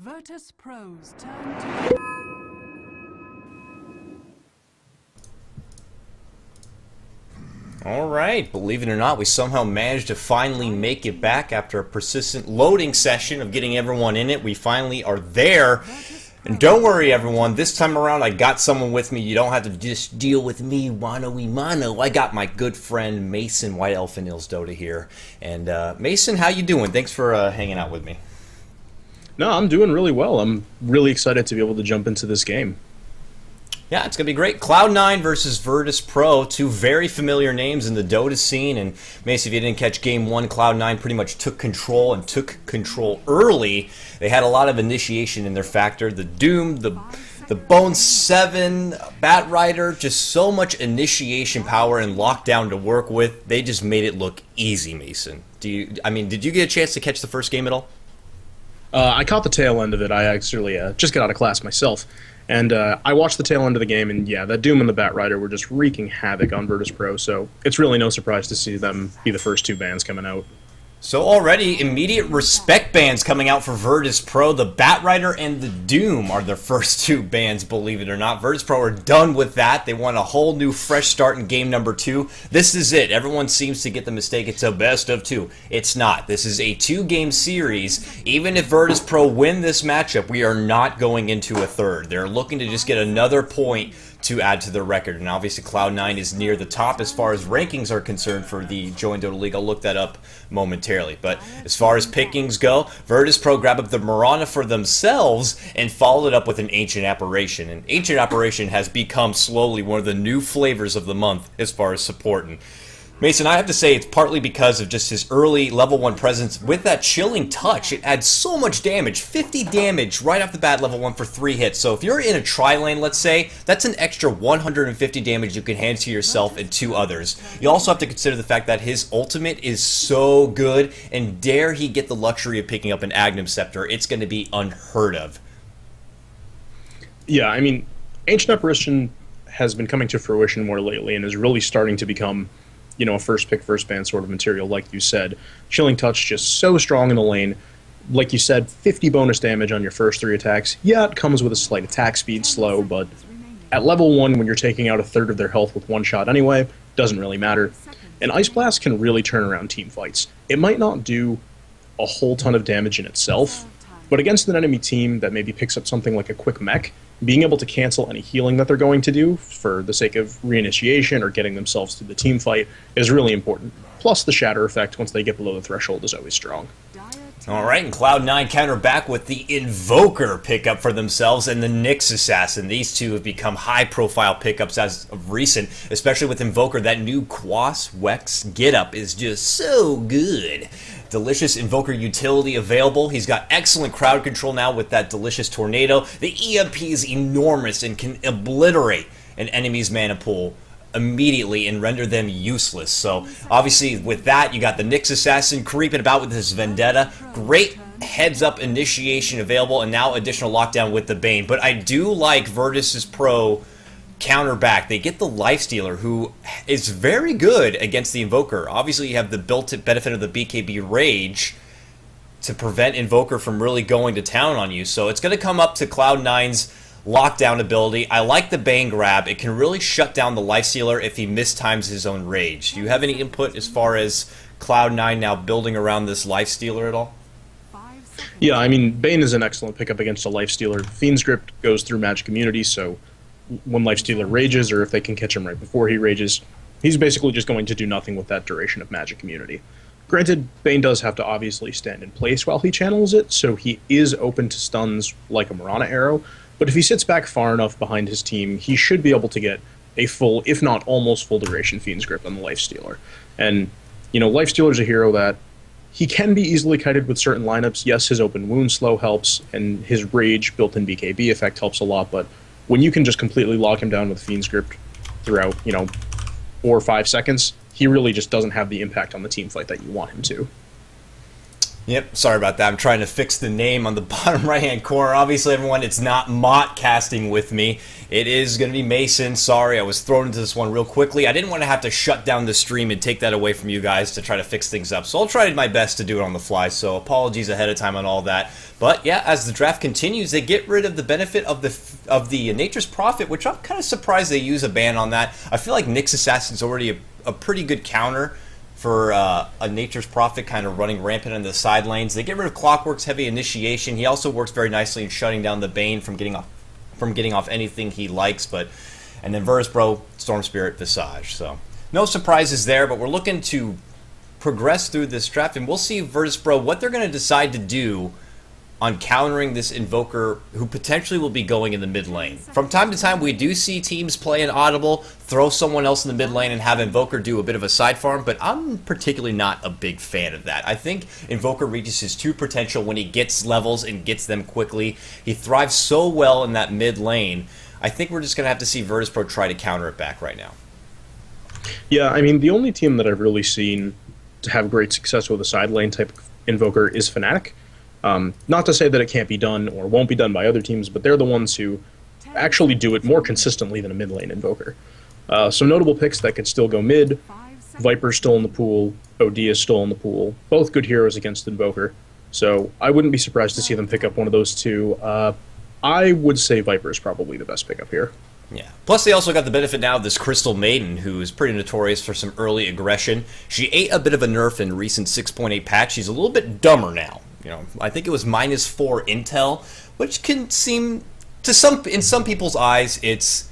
Virtus Pro's turn to... Alright, believe it or not, we somehow managed to finally make it back after a persistent loading session of getting everyone in it. We finally are there. And don't worry, everyone, this time around I got someone with me. You don't have to just deal with me mano-y-mano. I got my good friend Mason White Elf and WEHDota here. And Mason, how you doing? Thanks for hanging out with me. No, I'm doing really well. I'm really excited to be able to jump into this game. Yeah, it's going to be great. Cloud9 versus Virtus Pro, two very familiar names in the Dota scene. And Mason, if you didn't catch Game 1, Cloud9 pretty much took control and took control early. They had a lot of initiation in their factor. The Doom, the Bone 7, Batrider, just so much initiation power and lockdown to work with. They just made it look easy, Mason. Did you get a chance to catch the first game at all? I caught the tail end of it. I actually just got out of class myself. And I watched the tail end of the game, and yeah, that Doom and the Batrider were just wreaking havoc on Virtus Pro, so it's really no surprise to see them be the first two bans coming out. So already, immediate respect bans coming out for Virtus Pro. The Batrider and the Doom are their first two bans, believe it or not. Virtus Pro are done with that. They want a whole new fresh start in game number 2. This is it. Everyone seems to get the mistake it's a best of 2. It's not. This is a 2-game series. Even if Virtus Pro win this matchup, we are not going into a third. They're looking to just get another point to add to their record, and obviously Cloud9 is near the top as far as rankings are concerned for the joinDOTA League. I'll look that up momentarily. But as far as pickings go, Virtus Pro grab up the Mirana for themselves and followed it up with an Ancient Apparition. And Ancient Apparition has become slowly one of the new flavors of the month as far as support. And Mason, I have to say it's partly because of just his early level 1 presence with that chilling touch. It adds so much damage, 50 damage right off the bat level 1 for 3 hits. So if you're in a tri-lane, let's say, that's an extra 150 damage you can hand to yourself and 2 others. You also have to consider the fact that his ultimate is so good, and dare he get the luxury of picking up an Agnum Scepter, it's going to be unheard of. Yeah, I mean, Ancient Apparition has been coming to fruition more lately and is really starting to become, you know, a first pick, first ban sort of material, like you said. Chilling Touch just so strong in the lane. Like you said, 50 bonus damage on your first 3 attacks. Yeah, it comes with a slight attack speed slow, but at level 1, when you're taking out a third of their health with 1 shot anyway, doesn't really matter. And Ice Blast can really turn around team fights. It might not do a whole ton of damage in itself, but against an enemy team that maybe picks up something like a quick mech, being able to cancel any healing that they're going to do for the sake of reinitiation or getting themselves to the team fight is really important. Plus the shatter effect once they get below the threshold is always strong. Alright, and Cloud9 counter back with the Invoker pickup for themselves and the Nyx Assassin. These two have become high-profile pickups as of recent, especially with Invoker. That new Quas Wex get-up is just so good. Delicious Invoker utility available. He's got excellent crowd control now with that delicious Tornado. The EMP is enormous and can obliterate an enemy's mana pool immediately and render them useless. So obviously with that, you got the Nyx Assassin creeping about with his Vendetta. Great heads up initiation available, and now additional lockdown with the Bane. But I do like Virtus Pro counter back. They get the Lifestealer, who is very good against the Invoker. Obviously you have the built-in benefit of the BKB Rage to prevent Invoker from really going to town on you. So it's going to come up to Cloud9's lockdown ability. I like the Bane grab. It can really shut down the Lifestealer if he mistimes his own rage. Do you have any input as far as Cloud9 now building around this Lifestealer at all? Yeah, I mean, Bane is an excellent pickup against a Lifestealer. Fiend's Grip goes through Magic Immunity, so when Lifestealer rages, or if they can catch him right before he rages, he's basically just going to do nothing with that duration of Magic Immunity. Granted, Bane does have to obviously stand in place while he channels it, so he is open to stuns like a Mirana arrow, but if he sits back far enough behind his team, he should be able to get a full, if not almost full duration Fiend's Grip on the Lifestealer. And, you know, Lifestealer's a hero that he can be easily kited with certain lineups. Yes, his open wound slow helps, and his rage built-in BKB effect helps a lot, but when you can just completely lock him down with Fiend's Grip throughout, you know, 4 or 5 seconds, he really just doesn't have the impact on the team fight that you want him to. Yep, sorry about that. I'm trying to fix the name on the bottom right-hand corner. Obviously, everyone, it's not Mott casting with me. It is going to be Mason. Sorry, I was thrown into this one real quickly. I didn't want to have to shut down the stream and take that away from you guys to try to fix things up. So I'll try my best to do it on the fly. So apologies ahead of time on all that. But yeah, as the draft continues, they get rid of the benefit of the Nature's Prophet, which I'm kind of surprised they use a ban on that. I feel like Nyx Assassin's already a pretty good counter for a Nature's Prophet kind of running rampant in the side lanes. They get rid of Clockwork's heavy initiation. He also works very nicely in shutting down the Bane from getting off anything he likes. And then Virtus Pro, Storm Spirit, Visage. So no surprises there, but we're looking to progress through this draft, and we'll see Virtus Pro what they're going to decide to do on countering this Invoker who potentially will be going in the mid lane. From time to time, we do see teams play an audible, throw someone else in the mid lane and have Invoker do a bit of a side farm, but I'm particularly not a big fan of that. I think Invoker reaches his true potential when he gets levels and gets them quickly. He thrives so well in that mid lane. I think we're just going to have to see Virtus Pro try to counter it back right now. Yeah, I mean, the only team that I've really seen to have great success with a side lane type of Invoker is Fnatic. Not to say that it can't be done or won't be done by other teams, but they're the ones who actually do it more consistently than a mid lane Invoker. Some notable picks that could still go mid: Viper's still in the pool, OD is still in the pool, both good heroes against Invoker. So I wouldn't be surprised to see them pick up one of those two. I would say Viper is probably the best pickup here. Yeah. Plus, they also got the benefit now of this Crystal Maiden, who is pretty notorious for some early aggression. She ate a bit of a nerf in recent 6.8 patch. She's a little bit dumber now. You know, I think it was -4 intel, which can seem in some people's eyes it's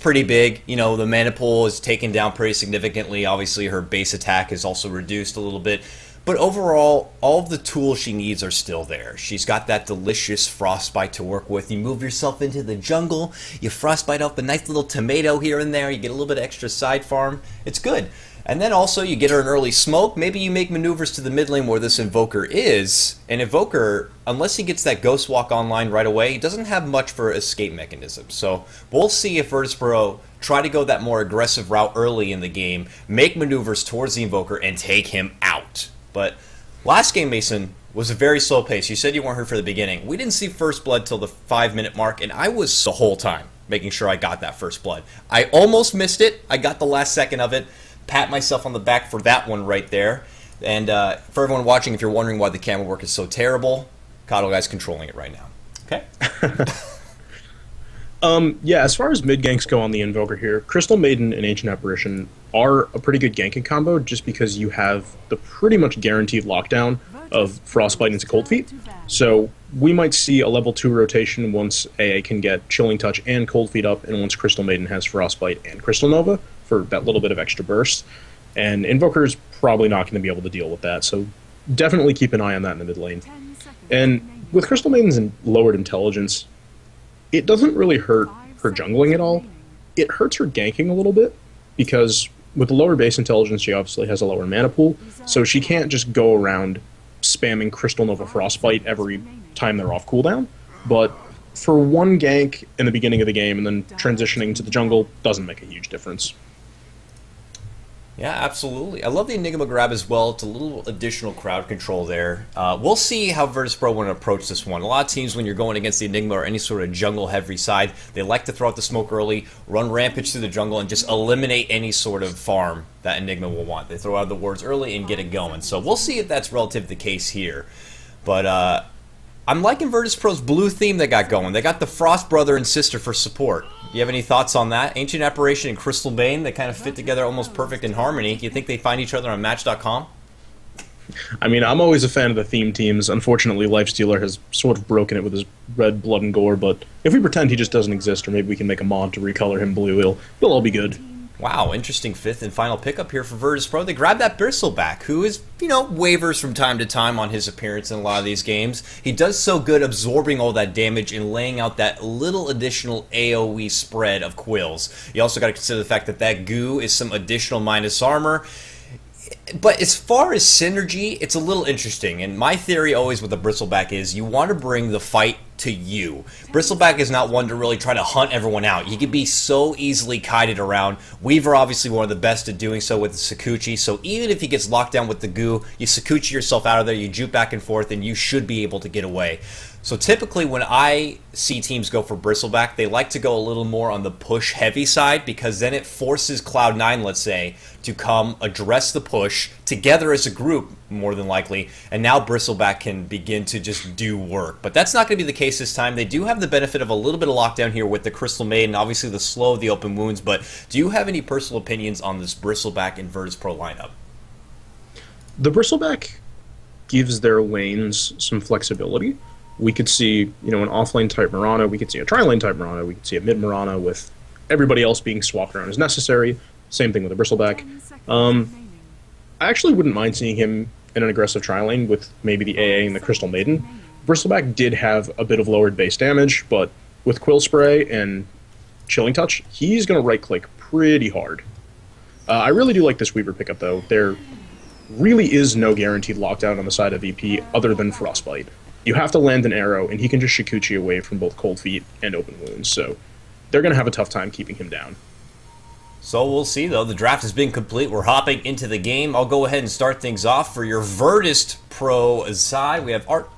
pretty big. You know, the mana pool is taken down pretty significantly. Obviously, her base attack is also reduced a little bit. But overall, all of the tools she needs are still there. She's got that delicious frostbite to work with. You move yourself into the jungle, you frostbite off a nice little tomato here and there, you get a little bit of extra side farm. It's good. And then also you get her an early smoke. Maybe you make maneuvers to the mid lane where this Invoker is. And Invoker, unless he gets that Ghost Walk online right away, he doesn't have much for escape mechanism. So we'll see if Virtus Pro try to go that more aggressive route early in the game, make maneuvers towards the Invoker, and take him out. But last game, Mason, was a very slow pace. You said you weren't here for the beginning. We didn't see first blood till the 5-minute mark, and I was the whole time making sure I got that first blood. I almost missed it. I got the last second of it. Pat myself on the back for that one right there. And for everyone watching, if you're wondering why the camera work is so terrible, KOTLGuy's controlling it right now. Okay? Yeah, as far as mid ganks go on the Invoker here, Crystal Maiden and Ancient Apparition are a pretty good ganking combo just because you have the pretty much guaranteed lockdown of Frostbite into Cold Feet. So we might see a level 2 rotation once AA can get Chilling Touch and Cold Feet up, and once Crystal Maiden has Frostbite and Crystal Nova for that little bit of extra burst. And Invoker's probably not going to be able to deal with that, so definitely keep an eye on that in the mid lane. And with Crystal Maiden's lowered intelligence, it doesn't really hurt her jungling at all. It hurts her ganking a little bit, because with the lower base intelligence, she obviously has a lower mana pool, so she can't just go around spamming Crystal Nova Frostbite every time they're off cooldown. But for one gank in the beginning of the game and then transitioning to the jungle doesn't make a huge difference. Yeah, absolutely. I love the Enigma grab as well. It's a little additional crowd control there. We'll see how Virtus Pro want to approach this one. A lot of teams, when you're going against the Enigma or any sort of jungle-heavy side, they like to throw out the smoke early, run rampage through the jungle, and just eliminate any sort of farm that Enigma will want. They throw out the wards early and get it going. So we'll see if that's relative the case here. But I'm liking Virtus Pro's blue theme they got going. They got the Frost brother and sister for support. Do you have any thoughts on that? Ancient Apparition and Crystal Bane, they kind of fit together almost perfect in harmony. Do you think they find each other on Match.com? I mean, I'm always a fan of the theme teams. Unfortunately, Lifestealer has sort of broken it with his red blood and gore, but if we pretend he just doesn't exist, or maybe we can make a mod to recolor him blue, it'll all be good. Wow, interesting fifth and final pickup here for Virtus Pro. They grabbed that Bristleback, who is, you know, wavers from time to time on his appearance in a lot of these games. He does so good absorbing all that damage and laying out that little additional AoE spread of quills. You also got to consider the fact that that goo is some additional minus armor. But as far as synergy, it's a little interesting. And my theory always with the Bristleback is you want to bring the fight to you. Bristleback is not one to really try to hunt everyone out. He can be so easily kited around. Weaver obviously one of the best at doing so with the Sakuchi, so even if he gets locked down with the goo, you Sakuchi yourself out of there, you juke back and forth, and you should be able to get away. So typically when I see teams go for Bristleback, they like to go a little more on the push-heavy side, because then it forces Cloud9, let's say, to come address the push together as a group, more than likely, and now Bristleback can begin to just do work. But that's not going to be the case this time. They do have the benefit of a little bit of lockdown here with the Crystal Maiden, obviously the slow of the open wounds, but do you have any personal opinions on this Bristleback and Virtus.pro lineup? The Bristleback gives their lanes some flexibility. We could see, an off-lane type Mirana, we could see a tri-lane type Mirana, we could see a mid Mirana with everybody else being swapped around as necessary. Same thing with the Bristleback. I actually wouldn't mind seeing him in an aggressive tri-lane with maybe the AA and the Crystal Maiden. Bristleback did have a bit of lowered base damage, but with Quill Spray and Chilling Touch, he's going to right-click pretty hard. I really do like this Weaver pickup, though. There really is no guaranteed lockdown on the side of VP other than Frostbite. You have to land an arrow, and he can just Shikuchi away from both Cold Feet and Open Wounds, so they're going to have a tough time keeping him down. So we'll see, though. The draft has been complete. We're hopping into the game. I'll go ahead and start things off for your Virtus.pro side. We have Art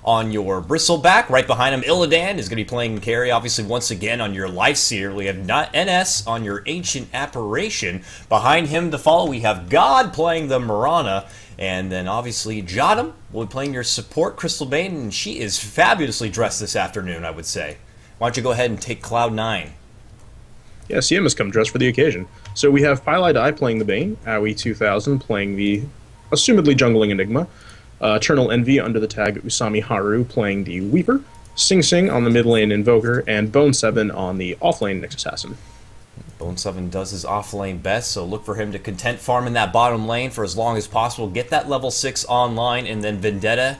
on your Bristleback. Right behind him, Illidan is going to be playing carry. Obviously, once again, on your Lifeseer. We have NS on your Ancient Apparition. Behind him to follow, we have God playing the Mirana. And then, obviously, Jotum will be playing your support, Crystal Maiden. And she is fabulously dressed this afternoon, I would say. Why don't you go ahead and take Cloud9? Yeah, CM has come dressed for the occasion. So we have Pylai playing the Bane, Aoi 2000 playing the assumedly jungling Enigma, Eternal Envy under the tag Usami Haru playing the Weaver, Sing Sing on the mid lane Invoker, and Bone 7 on the off lane Nyx Assassin. Bone 7 does his off lane best, so look for him to content farm in that bottom lane for as long as possible. Get that level 6 online, and then Vendetta,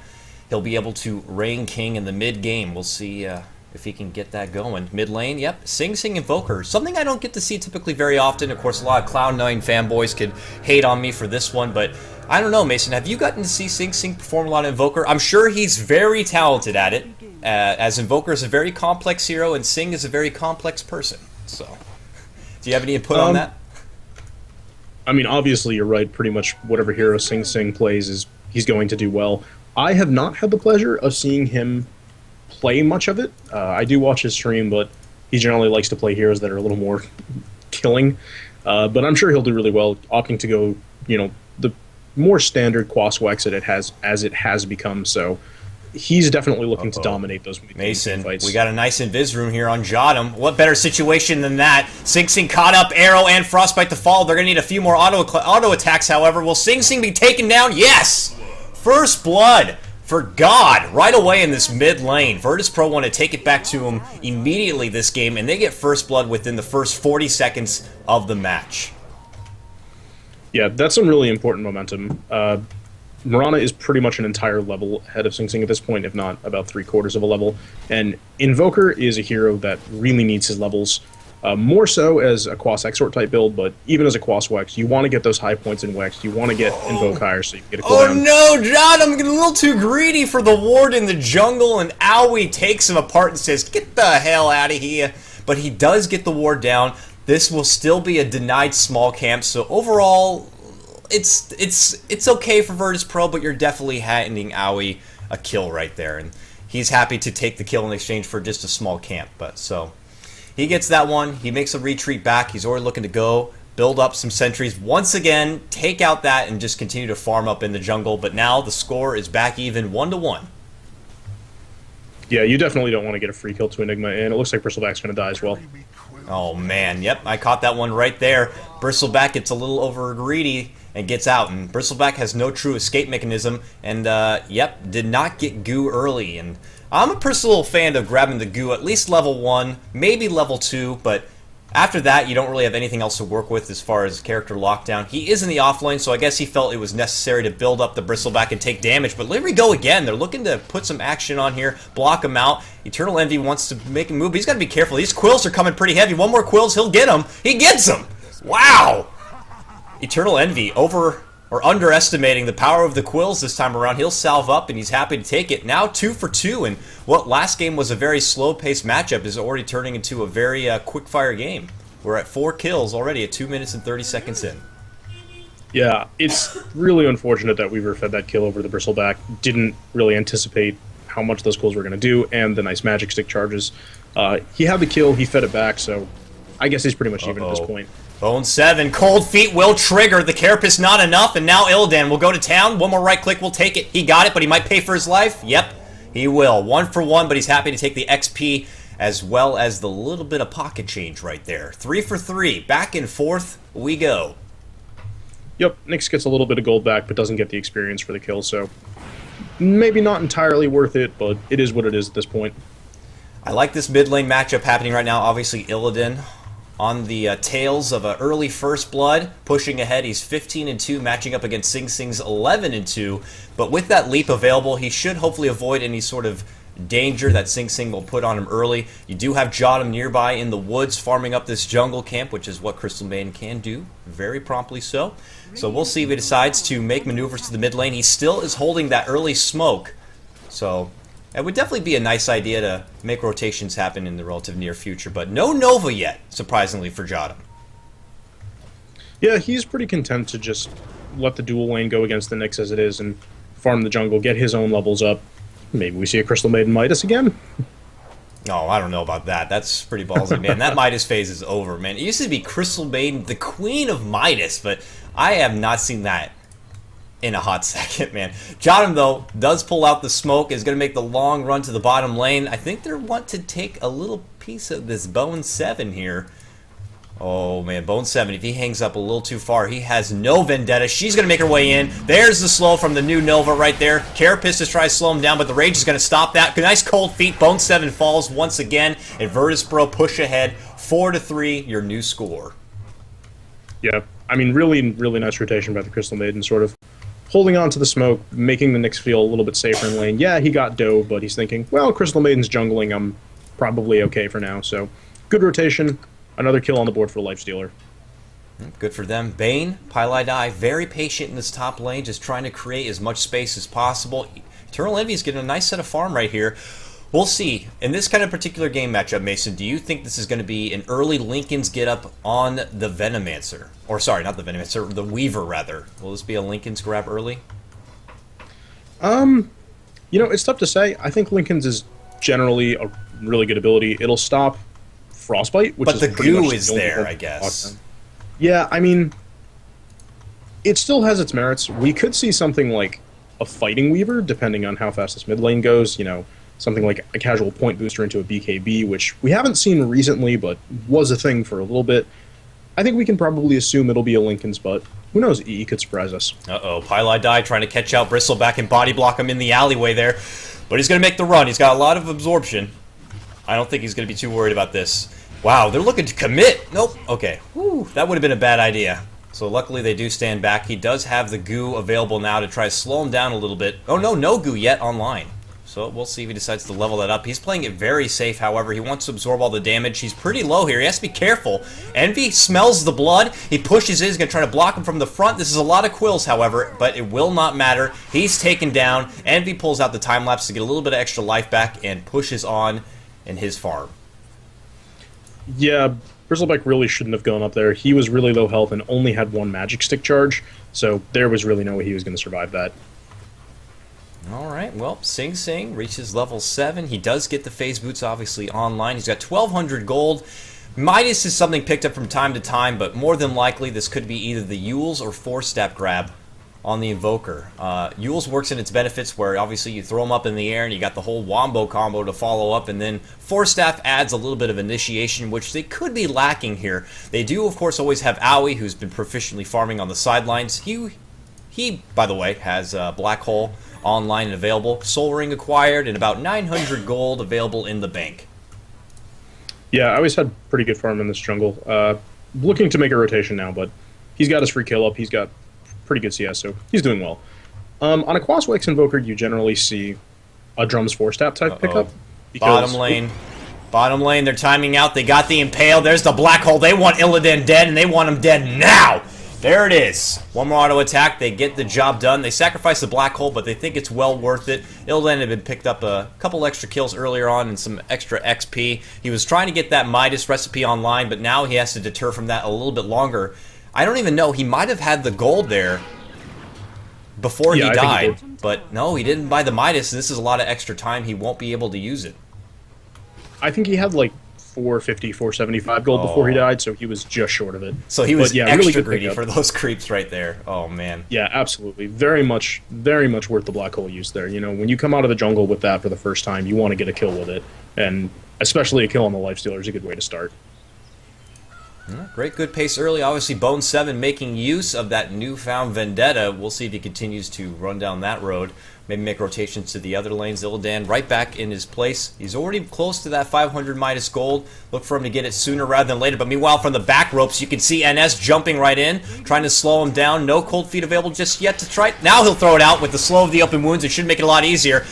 he'll be able to reign king in the mid game. We'll see if he can get that going. Mid lane, yep, Sing Sing Invoker. Something I don't get to see typically very often. Of course, a lot of Cloud9 fanboys could hate on me for this one, but I don't know, Mason. Have you gotten to see Sing Sing perform a lot of Invoker? I'm sure he's very talented at it, as Invoker is a very complex hero, and Sing is a very complex person. So, do you have any input on that? I mean, obviously, you're right. Pretty much whatever hero Sing Sing plays, he's going to do well. I have not had the pleasure of seeing him play much of it. I do watch his stream, but he generally likes to play heroes that are a little more killing. But I'm sure he'll do really well, opting to go, the more standard Quaswex as it has become. So he's definitely looking to dominate those Mason, fights. We got a nice invis room here on Jotum. What better situation than that? Sing Sing caught up, Arrow and Frostbite to fall. They're going to need a few more auto attacks, however. Will Sing Sing be taken down? Yes! First blood for God right away in this mid lane. Virtus.pro want to take it back to him immediately this game, and they get first blood within the first 40 seconds of the match. Yeah, that's some really important momentum. Mirana is pretty much an entire level ahead of Sing Sing at this point, if not about 3/4 of a level. And Invoker is a hero that really needs his levels, more so as a Quas Exort type build, but even as a Quas Wex, you want to get those high points in Wex. You want to get Invoke higher so you can get a cooldown. Oh no, John, I'm getting a little too greedy for the ward in the jungle, and Aoi takes him apart and says, "Get the hell out of here." But he does get the ward down. This will still be a denied small camp, so overall, it's okay for Virtus.pro, but you're definitely handing Aoi a kill right there, and he's happy to take the kill in exchange for just a small camp. But so he gets that one. He makes a retreat back. He's already looking to go build up some sentries once again, take out that, and just continue to farm up in the jungle. But now the score is back even 1-1. Yeah, you definitely don't want to get a free kill to Enigma, and it looks like Bristleback's going to die as well. Oh man, yep, I caught that one right there. Bristleback gets a little over greedy and gets out, and Bristleback has no true escape mechanism, and yep, did not get goo early. And I'm a personal fan of grabbing the goo at least level 1, maybe level 2, but after that you don't really have anything else to work with as far as character lockdown. He is in the offlane, so I guess he felt it was necessary to build up the Bristleback and take damage, but here we go again. They're looking to put some action on here, block him out. Eternal Envy wants to make a move, but he's got to be careful. These quills are coming pretty heavy. One more quills, he'll get him. He gets him! Wow! Eternal Envy over or underestimating the power of the Quills this time around. He'll salve up, and he's happy to take it. Now 2 for 2, and what last game was a very slow-paced matchup is already turning into a very quick-fire game. We're at 4 kills already at 2 minutes and 30 seconds in. Yeah, it's really unfortunate that Weaver fed that kill over the Bristleback. Didn't really anticipate how much those quills were going to do, and the nice magic stick charges. He had the kill, he fed it back, so I guess he's pretty much even at this point. Bone 7, Cold Feet will trigger. The Carapace not enough, and now Illidan will go to town. One more right click will take it. He got it, but he might pay for his life. Yep, he will. 1 for 1, but he's happy to take the XP as well as the little bit of pocket change right there. 3 for 3. Back and forth we go. Yep, Nyx gets a little bit of gold back, but doesn't get the experience for the kill, so maybe not entirely worth it, but it is what it is at this point. I like this mid lane matchup happening right now. Obviously, Illidan on the tails of an early First Blood, pushing ahead. He's 15-2, matching up against Sing Sing's 11-2. But with that leap available, he should hopefully avoid any sort of danger that Sing Sing will put on him early. You do have jotum nearby in the woods, farming up this jungle camp, which is what Crystal Maiden can do, very promptly so. So we'll see if he decides to make maneuvers to the mid lane. He still is holding that early smoke, so it would definitely be a nice idea to make rotations happen in the relative near future, but no Nova yet, surprisingly, for jotum. Yeah, he's pretty content to just let the dual lane go against the Nyx as it is and farm the jungle, get his own levels up. Maybe we see a Crystal Maiden Midas again? No, I don't know about that. That's pretty ballsy, man. That Midas phase is over, man. It used to be Crystal Maiden, the queen of Midas, but I have not seen that in a hot second, man. jotum, though, does pull out the smoke, is going to make the long run to the bottom lane. I think they want to take a little piece of this Bone 7 here. Oh, man, Bone 7, if he hangs up a little too far, he has no Vendetta. She's going to make her way in. There's the slow from the new Nova right there. Carapace just tries to slow him down, but the Rage is going to stop that. Nice Cold Feet. Bone 7 falls once again, and Virtus.pro push ahead 4-3, your new score. Yeah, I mean, really, really nice rotation by the Crystal Maiden, sort of holding on to the smoke, making the Nyx feel a little bit safer in lane. Yeah, he got dove, but he's thinking, well, Crystal Maiden's jungling, I'm probably okay for now. So, good rotation. Another kill on the board for Lifestealer. Good for them. Bane, WEHDota, very patient in this top lane, just trying to create as much space as possible. Eternal Envy is getting a nice set of farm right here. We'll see. In this kind of particular game matchup, Mason, do you think this is going to be an early Linken's get up on the Venomancer? Or sorry, not the Venomancer, the Weaver, rather. Will this be a Linken's grab early? You know, it's tough to say. I think Linken's is generally a really good ability. It'll stop Frostbite, which but is the pretty goo much is the only there, one. I guess. Yeah, I mean, it still has its merits. We could see something like a Fighting Weaver, depending on how fast this mid lane goes. You know, something like a casual point booster into a BKB, which we haven't seen recently, but was a thing for a little bit. I think we can probably assume it'll be a Linken's, but who knows? EE could surprise us. Uh-oh, WEHDota trying to catch out Bristleback and body block him in the alleyway there. But he's going to make the run. He's got a lot of absorption. I don't think he's going to be too worried about this. Wow, they're looking to commit. Nope. Okay. Whew, that would have been a bad idea. So luckily they do stand back. He does have the goo available now to try to slow him down a little bit. Oh no, no goo yet online. So we'll see if he decides to level that up. He's playing it very safe, however. He wants to absorb all the damage. He's pretty low here. He has to be careful. Envy smells the blood. He pushes in. He's going to try to block him from the front. This is a lot of quills, however, but it will not matter. He's taken down. Envy pulls out the time-lapse to get a little bit of extra life back and pushes on in his farm. Yeah, Bristleback really shouldn't have gone up there. He was really low health and only had one magic stick charge, so there was really no way he was going to survive that. Alright, well, Sing Sing reaches level 7. He does get the phase boots, obviously, online. He's got 1,200 gold. Midas is something picked up from time to time, but more than likely this could be either the Yules or 4-step grab on the Invoker. Yules works in its benefits where obviously you throw them up in the air and you got the whole Wombo combo to follow up, and then 4-staff adds a little bit of initiation, which they could be lacking here. They do, of course, always have Owie, who's been proficiently farming on the sidelines. He by the way, has Black Hole online and available. Soul Ring acquired and about 900 gold available in the bank. Yeah, I always had pretty good farm in this jungle. Looking to make a rotation now, but he's got his free kill up. He's got pretty good CS, so he's doing well. On a Quaswex Invoker, you generally see a Drums 4-step type pickup. Bottom lane. Bottom lane, they're timing out. They got the Impale. There's the Black Hole. They want Illidan dead, and they want him dead now. There it is. One more auto attack. They get the job done. They sacrifice the black hole, but they think it's well worth it. Illidan had been picked up a couple extra kills earlier on and some extra XP. He was trying to get that Midas recipe online, but now he has to deter from that a little bit longer. I don't even know. He might have had the gold there before he died, but no, he didn't buy the Midas. This is a lot of extra time. He won't be able to use it. I think he had like 450, 475 gold before he died, so he was just short of it. So he was extra really greedy for those creeps right there. Oh, man. Yeah, absolutely. Very much worth the black hole use there. You know, when you come out of the jungle with that for the first time, you want to get a kill with it, and especially a kill on the lifestealer is a good way to start. Great, good pace early. Obviously, Bone 7 making use of that newfound vendetta. We'll see if he continues to run down that road. Maybe make rotations to the other lanes. Illidan right back in his place. He's already close to that 500 Midas gold. Look for him to get it sooner rather than later. But meanwhile, from the back ropes, you can see NS jumping right in, trying to slow him down. No cold feet available just yet to try. Now he'll throw it out with the slow of the open wounds. It should make it a lot easier.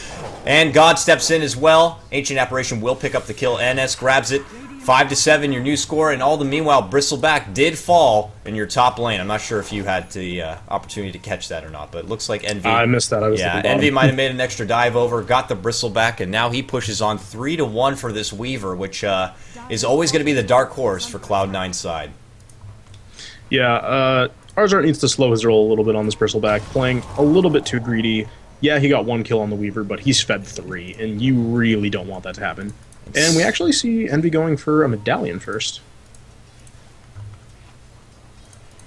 And God steps in as well. Ancient Apparition will pick up the kill. NS grabs it. 5-7, your new score, and all the meanwhile, Bristleback did fall in your top lane. I'm not sure if you had the opportunity to catch that or not, but it looks like Envy. I missed that. I was Envy might have made an extra dive over, got the Bristleback, and now he pushes on 3-1 for this Weaver, which is always going to be the dark horse for Cloud9's side. Yeah, Arzart needs to slow his roll a little bit on this Bristleback, playing a little bit too greedy. Yeah, he got 1 kill on the Weaver, but he's fed 3, and you really don't want that to happen. And we actually see Envy going for a medallion first.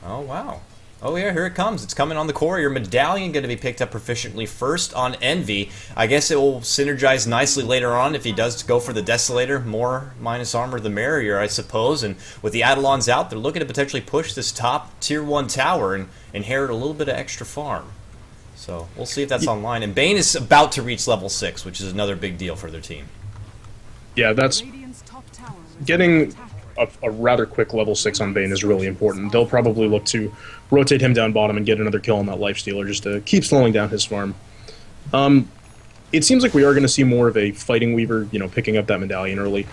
Oh, wow. Oh, yeah, here it comes. It's coming on the core. Your medallion going to be picked up proficiently first on Envy. I guess it will synergize nicely later on if he does go for the Desolator. More minus armor, the merrier, I suppose. And with the Eidolons out, they're looking to potentially push this top Tier 1 tower and inherit a little bit of extra farm. So we'll see if that's online. And Bane is about to reach level 6, which is another big deal for their team. Yeah, that's getting a rather quick level 6 on Bane is really important. They'll probably look to rotate him down bottom and get another kill on that lifestealer just to keep slowing down his farm. It seems like we are going to see more of a fighting Weaver, you know, picking up that medallion early.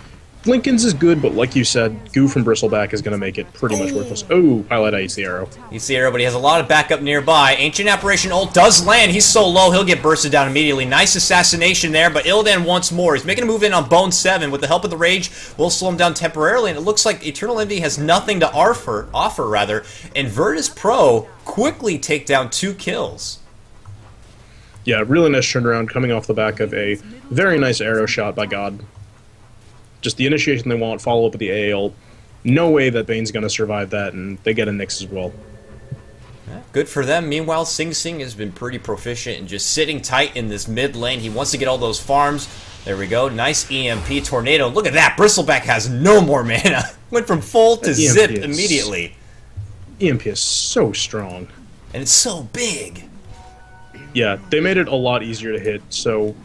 Lincoln's is good, but like you said, Goo from Bristleback is going to make it pretty much worthless. Oh, Pilot eats the arrow. Eats the arrow, but he has a lot of backup nearby. Ancient Apparition ult does land. He's so low, he'll get bursted down immediately. Nice assassination there, but Illidan once more. He's making a move in on Bone 7. With the help of the Rage, will slow him down temporarily, and it looks like Eternal Envy has nothing to offer, and Virtus Pro quickly take down 2 kills. Yeah, really nice turnaround coming off the back of a very nice arrow shot by God. Just the initiation they want, follow up with the AAL. No way that Bane's going to survive that, and they get a Nyx as well. Yeah, good for them. Meanwhile, Sing Sing has been pretty proficient in just sitting tight in this mid lane. He wants to get all those farms. There we go. Nice EMP tornado. Look at that. Bristleback has no more mana. Went from full to zip immediately. EMP is so strong. And it's so big. Yeah, they made it a lot easier to hit, so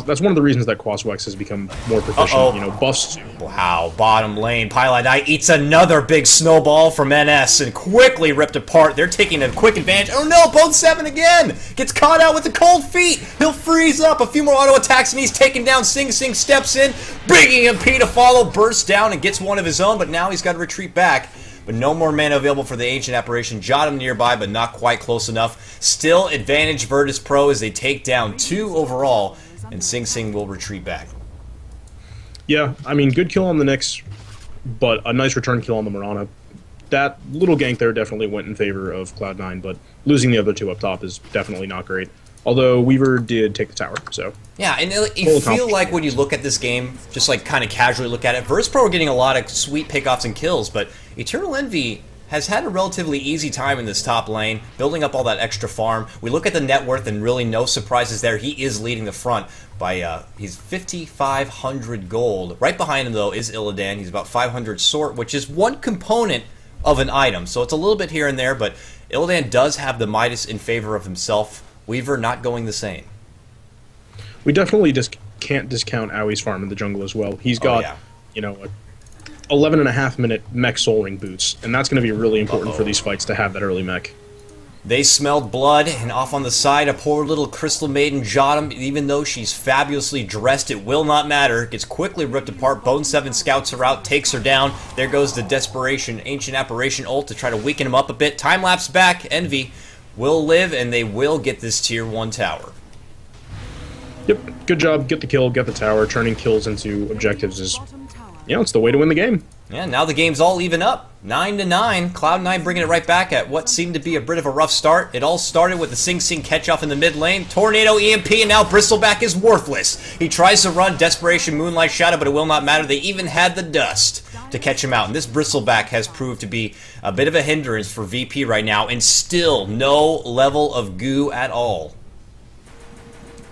that's one of the reasons that Quaswex has become more proficient, you know, buffs. Wow, bottom lane. Pilot eats another big snowball from NS and quickly ripped apart. They're taking a quick advantage. Oh no, Bone 7 again! Gets caught out with the cold feet! He'll freeze up, a few more auto attacks and he's taken down. Sing Sing steps in, big EMP to follow, bursts down and gets one of his own, but now he's got to retreat back. But no more mana available for the Ancient Apparition. Jotum nearby, but not quite close enough. Still advantage Virtus Pro as they take down 2 overall. And Sing Sing will retreat back. Yeah, I mean, good kill on the Nyx, but a nice return kill on the Mirana. That little gank there definitely went in favor of Cloud9, but losing the other 2 up top is definitely not great. Although Weaver did take the tower, so... Yeah, and you feel like when you look at this game, just like kind of casually look at it, Virtus Pro are getting a lot of sweet pickoffs and kills, but Eternal Envy has had a relatively easy time in this top lane, building up all that extra farm. We look at the net worth and really no surprises there. He is leading the front by, he's 5,500 gold. Right behind him, though, is Illidan. He's about 500 sort, which is one component of an item. So it's a little bit here and there, but Illidan does have the Midas in favor of himself. Weaver not going the same. We definitely just can't discount Aui's farm in the jungle as well. He's got, you know, 11.5 minute mech soul ring boots, and that's going to be really important for these fights to have that early mech. They smelled blood, and off on the side, a poor little Crystal Maiden JOTA, even though she's fabulously dressed, it will not matter. Gets quickly ripped apart. Bone 7 scouts her out, takes her down. There goes the Desperation Ancient Apparition ult to try to weaken him up a bit. Time-lapse back. Envy will live, and they will get this tier 1 tower. Yep, good job. Get the kill, get the tower. Turning kills into objectives is, it's the way to win the game. Yeah, now the game's all even up. 9-9. Cloud9 bringing it right back at what seemed to be a bit of a rough start. It all started with the Sing Sing catch-off in the mid lane. Tornado EMP, and now Bristleback is worthless. He tries to run Desperation Moonlight Shadow, but it will not matter. They even had the dust to catch him out. And this Bristleback has proved to be a bit of a hindrance for VP right now, and still no level of goo at all.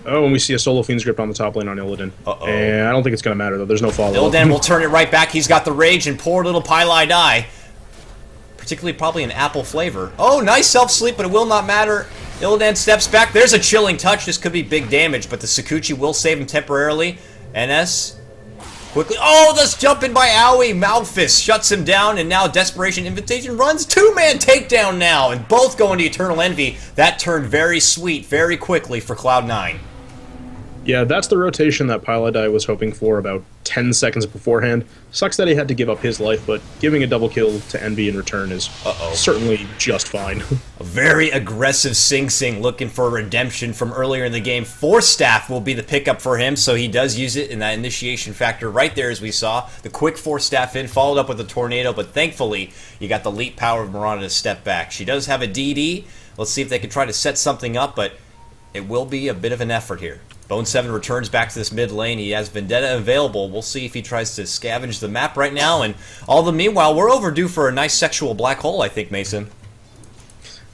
Oh, and we see a solo Fiend's Grip on the top lane on Illidan. And I don't think it's going to matter, though. There's no follow-up. Illidan will turn it right back. He's got the rage, and poor little Pylai die. Particularly probably an apple flavor. Oh, nice self-sleep, but it will not matter. Illidan steps back. There's a chilling touch. This could be big damage, but the Sakuchi will save him temporarily. NS quickly. Oh, this jump in by Owie. Malphus shuts him down, and now Desperation Invitation runs. Two-man takedown now, and both go into Eternal Envy. That turned very sweet very quickly for Cloud9. Yeah, that's the rotation that Pylai was hoping for about 10 seconds beforehand. Sucks that he had to give up his life, but giving a double kill to Envy in return is certainly just fine. A very aggressive Sing Sing looking for redemption from earlier in the game. Force Staff will be the pickup for him, so he does use it in that initiation factor right there as we saw. The quick Force Staff in, followed up with a Tornado, but thankfully you got the leap power of Mirana to step back. She does have a DD. Let's see if they can try to set something up, but it will be a bit of an effort here. Bone 7 returns back to this mid lane. He has Vendetta available. We'll see if he tries to scavenge the map right now. And all the meanwhile, we're overdue for a nice sexual black hole, I think, Mason.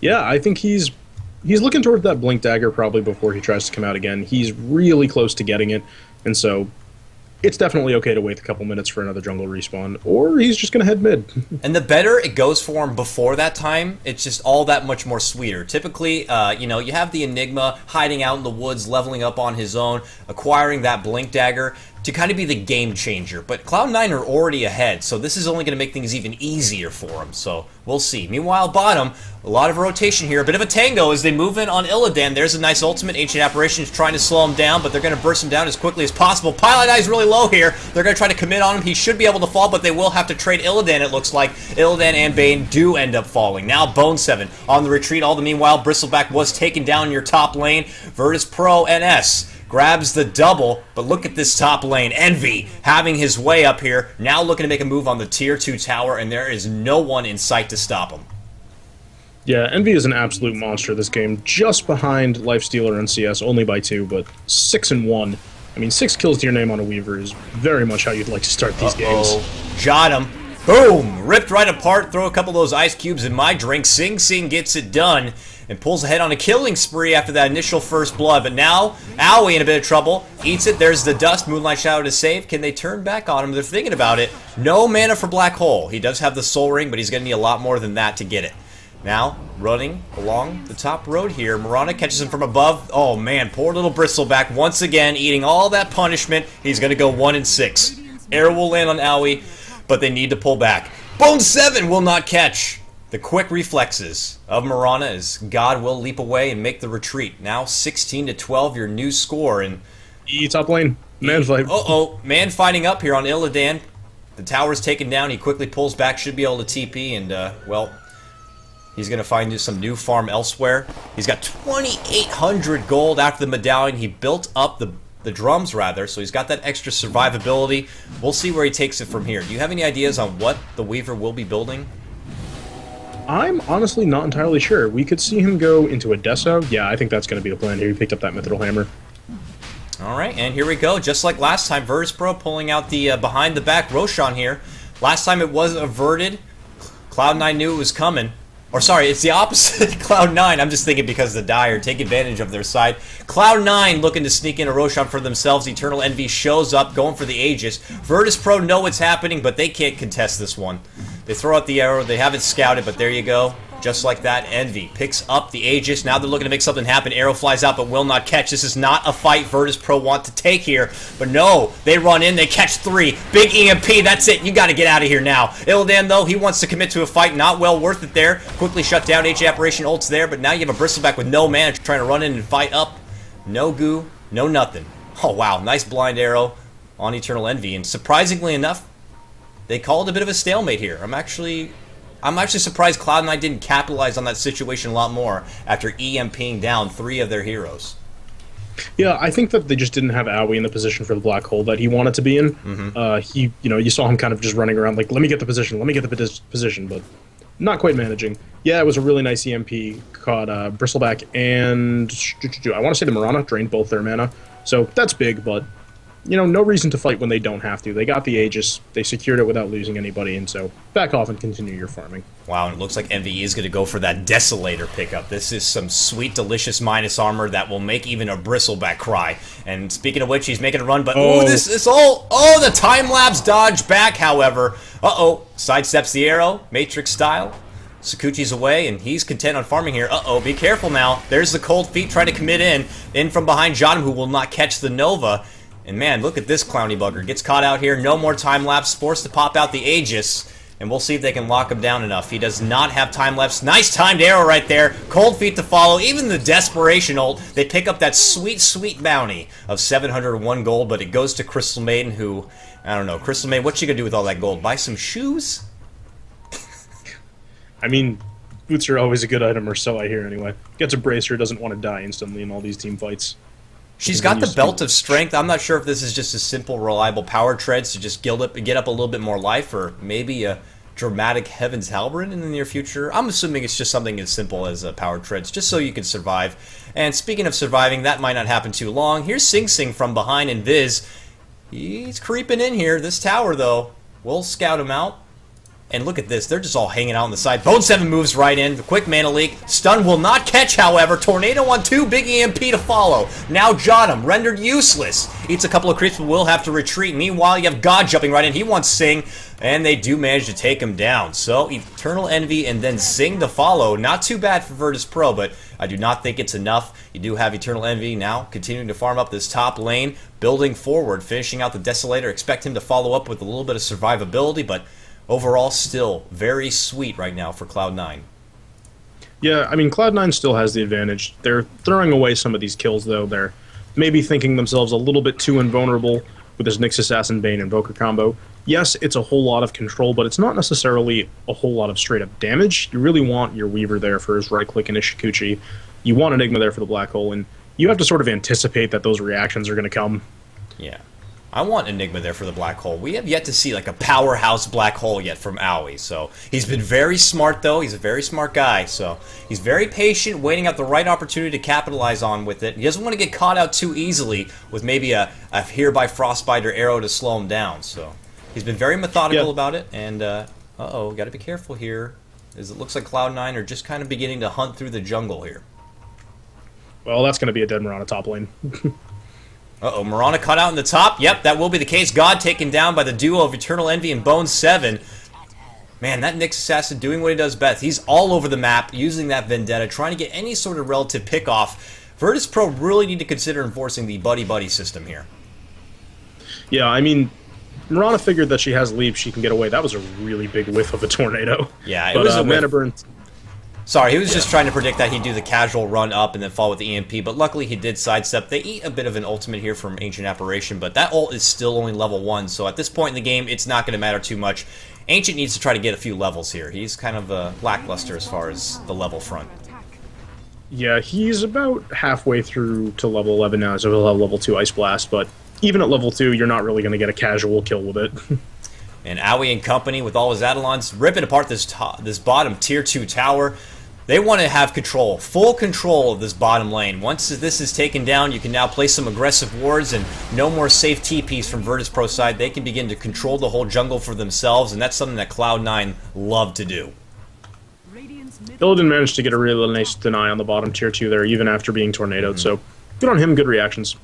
Yeah, I think he's looking toward that Blink Dagger probably before he tries to come out again. He's really close to getting it, and so it's definitely okay to wait a couple minutes for another jungle respawn, or he's just going to head mid. And the better it goes for him before that time, it's just all that much more sweeter. Typically, you have the Enigma hiding out in the woods, leveling up on his own, acquiring that Blink Dagger to kind of be the game changer. But Cloud9 are already ahead, so this is only going to make things even easier for him. So we'll see. Meanwhile, bottom, a lot of rotation here. A bit of a tango as they move in on Illidan. There's a nice ultimate. Ancient Apparition is trying to slow him down, but they're going to burst him down as quickly as possible. Pylai is really low here. They're going to try to commit on him. He should be able to fall, but they will have to trade Illidan, it looks like. Illidan and Bane do end up falling. Now Bone 7 on the retreat. All the meanwhile, Bristleback was taken down in your top lane. Virtus Pro NS grabs the double, but look at this top lane. Envy having his way up here, now looking to make a move on the tier 2 tower, and there is no one in sight to stop him. Yeah, Envy is an absolute monster this game, just behind Lifestealer and CS, only by 2, but 6-1. I mean, 6 kills to your name on a Weaver is very much how you'd like to start these games. Shot him. Boom! Ripped right apart. Throw a couple of those ice cubes in my drink. Sing Sing gets it done and pulls ahead on a killing spree after that initial first blood. But now, Owie in a bit of trouble. Eats it. There's the dust. Moonlight Shadow to save. Can they turn back on him? They're thinking about it. No mana for Black Hole. He does have the Soul Ring, but he's going to need a lot more than that to get it. Now, running along the top road here. Mirana catches him from above. Oh, man. Poor little Bristleback once again eating all that punishment. He's going to go 1-6. Arrow will land on Owie, but they need to pull back. Bone 7 will not catch. The quick reflexes of Mirana as God will leap away and make the retreat. Now 16-12, your new score. And top lane. Man fight. Man fighting up here on Illidan. The tower's taken down. He quickly pulls back. Should be able to TP. And, well, he's going to find some new farm elsewhere. He's got 2,800 gold after the medallion. He built up the drums, rather, so he's got that extra survivability. We'll see where he takes it from here. Do you have any ideas on what the Weaver will be building? I'm honestly not entirely sure. We could see him go into a Deso. Yeah, I think that's going to be the plan here. He picked up that Mithril Hammer. Alright, and here we go. Just like last time, Virtus Pro pulling out the behind-the-back Roshan here. Last time it was averted. Cloud9 knew it was coming. Or sorry, it's the opposite. Cloud9, I'm just thinking because the Dire take advantage of their side. Cloud9 looking to sneak in a Roshan for themselves. Eternal Envy shows up, going for the Aegis. Virtus Pro know what's happening, but they can't contest this one. They throw out the arrow. They have it scouted, but there you go. just like that, Envy picks up the Aegis. Now they're looking to make something happen. Arrow flies out but will not catch. This is not a fight Virtus Pro want to take here. But no, they run in, they catch 3. Big EMP, that's it. You got to get out of here now. Illidan, though, he wants to commit to a fight. Not well worth it there. Quickly shut down. Apparition ults there, but now you have a Bristleback with no mana trying to run in and fight up. No goo, no nothing. Oh, wow. Nice blind arrow on Eternal Envy. And surprisingly enough, they called a bit of a stalemate here. I'm actually surprised Cloud9 didn't capitalize on that situation a lot more after EMPing down 3 of their heroes. Yeah, I think that they just didn't have Aoi in the position for the black hole that he wanted to be in. He, you saw him kind of just running around like, let me get the position, but not quite managing. Yeah, it was a really nice EMP, caught Bristleback and I want to say the Mirana drained both their mana, so that's big, but no reason to fight when they don't have to. They got the Aegis, they secured it without losing anybody, and so back off and continue your farming. Wow, and it looks like Envy is going to go for that Desolator pickup. This is some sweet, delicious minus armor that will make even a Bristleback cry. And speaking of which, he's making a run, but this is all... Oh, the time-lapse dodge back, however. Sidesteps the arrow, Matrix style. Sakuchi's away, and he's content on farming here. Be careful now. There's the cold feet trying to commit in from behind Johnham, who will not catch the Nova. And man, look at this clowny bugger. Gets caught out here, no more time-lapse, forced to pop out the Aegis. And we'll see if they can lock him down enough. He does not have time-lapse. Nice timed arrow right there. Cold feet to follow. Even the Desperation ult. They pick up that sweet, sweet bounty of 701 gold, but it goes to Crystal Maiden, who, I don't know. Crystal Maiden, what you gonna do with all that gold? Buy some shoes? I mean, boots are always a good item, or so I hear anyway. Gets a bracer, doesn't want to die instantly in all these team fights. She's got the Belt of Strength. I'm not sure if this is just a simple, reliable power treads to just get up a little bit more life, or maybe a dramatic Heaven's Halberd in the near future. I'm assuming it's just something as simple as power treads, just so you can survive. And speaking of surviving, that might not happen too long. Here's Sing Sing from behind, and Viz, he's creeping in here. This tower, though, we'll scout him out. And look at this, they're just all hanging out on the side. Bone 7 moves right in, the quick mana leak. Stun will not catch, however. Tornado on 2, big EMP to follow. Now Johnham, rendered useless. Eats a couple of creeps, but will have to retreat. Meanwhile, you have God jumping right in. He wants Sing, and they do manage to take him down. So, Eternal Envy and then Sing to follow. Not too bad for Virtus Pro, but I do not think it's enough. You do have Eternal Envy now continuing to farm up this top lane, building forward, finishing out the Desolator. Expect him to follow up with a little bit of survivability, but overall, still very sweet right now for Cloud9. Yeah, I mean, Cloud9 still has the advantage. They're throwing away some of these kills, though. They're maybe thinking themselves a little bit too invulnerable with this Nyx Assassin Bane Invoker combo. Yes, it's a whole lot of control, but it's not necessarily a whole lot of straight-up damage. You really want your Weaver there for his right-click and his Shikuchi. You want Enigma there for the Black Hole, and you have to sort of anticipate that those reactions are going to come. Yeah. I want Enigma there for the Black Hole. We have yet to see like a powerhouse Black Hole yet from Aoi. So he's been very smart, though. He's a very smart guy. So he's very patient, waiting out the right opportunity to capitalize on with it. He doesn't want to get caught out too easily with maybe a Hereby Frostbite or arrow to slow him down. So he's been very methodical about it. And, got to be careful here, as it looks like Cloud9 are just kind of beginning to hunt through the jungle here. Well, that's going to be a dead Mirana top lane. Mirana cut out in the top. Yep, that will be the case. God taken down by the duo of Eternal Envy and Bone 7. Man, that Nyx Assassin doing what he does best. He's all over the map, using that Vendetta, trying to get any sort of relative pick-off. Virtus Pro really need to consider enforcing the buddy-buddy system here. Yeah, I mean, Mirana figured that she has leap, she can get away. That was a really big whiff of a tornado. Yeah, it was a mana burn. Sorry, he was just trying to predict that he'd do the casual run up and then fall with the EMP, but luckily he did sidestep. They eat a bit of an ultimate here from Ancient Apparition, but that ult is still only level 1, so at this point in the game, it's not going to matter too much. Ancient needs to try to get a few levels here. He's kind of lackluster as far as the level front. Yeah, he's about halfway through to level 11 now, so he'll have level 2 Ice Blast, but even at level 2, you're not really going to get a casual kill with it. And Aoi and company, with all his Adelons, ripping apart this bottom tier 2 tower. They want to have control, full control of this bottom lane. Once this is taken down, you can now play some aggressive wards and no more safe TPs from Virtus Pro side. They can begin to control the whole jungle for themselves, and that's something that Cloud9 love to do. Illidan managed to get a really nice deny on the bottom tier 2 there, even after being tornadoed, so good on him, good reactions.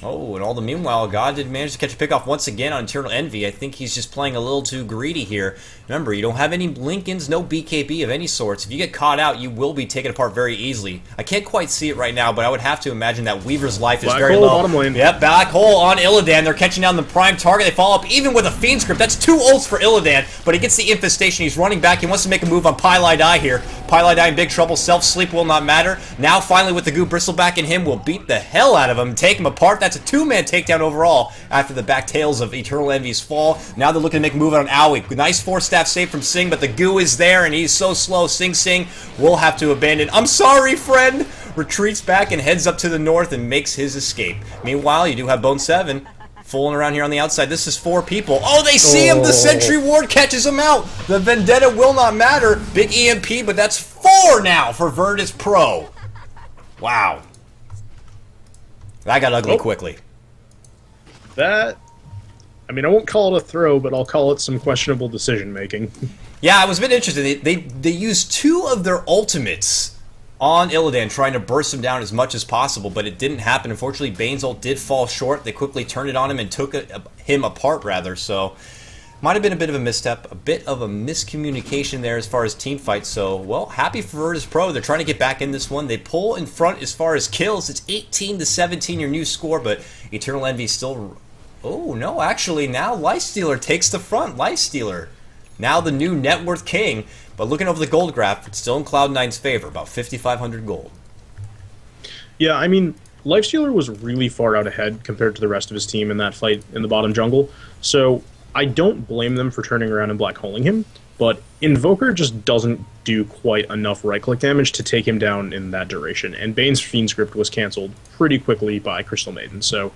Oh, and all the meanwhile, God did manage to catch a pickoff once again on Eternal Envy. I think he's just playing a little too greedy here. Remember, you don't have any Lincolns, no BKB of any sorts. If you get caught out, you will be taken apart very easily. I can't quite see it right now, but I would have to imagine that Weaver's life is very low. Bottom lane. Yep, black hole on Illidan. They're catching down the prime target. They follow up even with a Fiend Script. That's 2 ults for Illidan, but he gets the infestation. He's running back. He wants to make a move on KOTLGuy here. KOTLGuy in big trouble. Self-sleep will not matter. Now, finally, with the goo bristleback in him, will beat the hell out of him, take him apart. That's a 2-man takedown overall after the back tails of Eternal Envy's fall. Now they're looking to make a move on Owie. Nice 4-staff save from Sing, but the goo is there, and he's so slow. Sing will have to abandon. I'm sorry, friend! Retreats back and heads up to the north and makes his escape. Meanwhile, you do have Bone 7 fooling around here on the outside. This is 4 people. Oh, they see him! The Sentry Ward catches him out! The Vendetta will not matter. Big EMP, but that's 4 now for Virtus Pro. Wow. That got ugly quickly. That, I mean, I won't call it a throw, but I'll call it some questionable decision-making. Yeah, I was a bit interested. They used 2 of their ultimates on Illidan, trying to burst him down as much as possible, but it didn't happen. Unfortunately, Bane's ult did fall short. They quickly turned it on him and took him apart, rather, so might have been a bit of a misstep, a bit of a miscommunication there as far as team fights. So, well, happy for Virtus Pro. They're trying to get back in this one. They pull in front as far as kills. It's 18-17, your new score, but Eternal Envy still... Oh, no, actually, now Lifestealer takes the front. Lifestealer, now the new net worth king. But looking over the gold graph, it's still in Cloud9's favor, about 5,500 gold. Yeah, I mean, Lifestealer was really far out ahead compared to the rest of his team in that fight in the bottom jungle. So I don't blame them for turning around and black holing him, but Invoker just doesn't do quite enough right-click damage to take him down in that duration. And Bane's Fiend Script was canceled pretty quickly by Crystal Maiden, so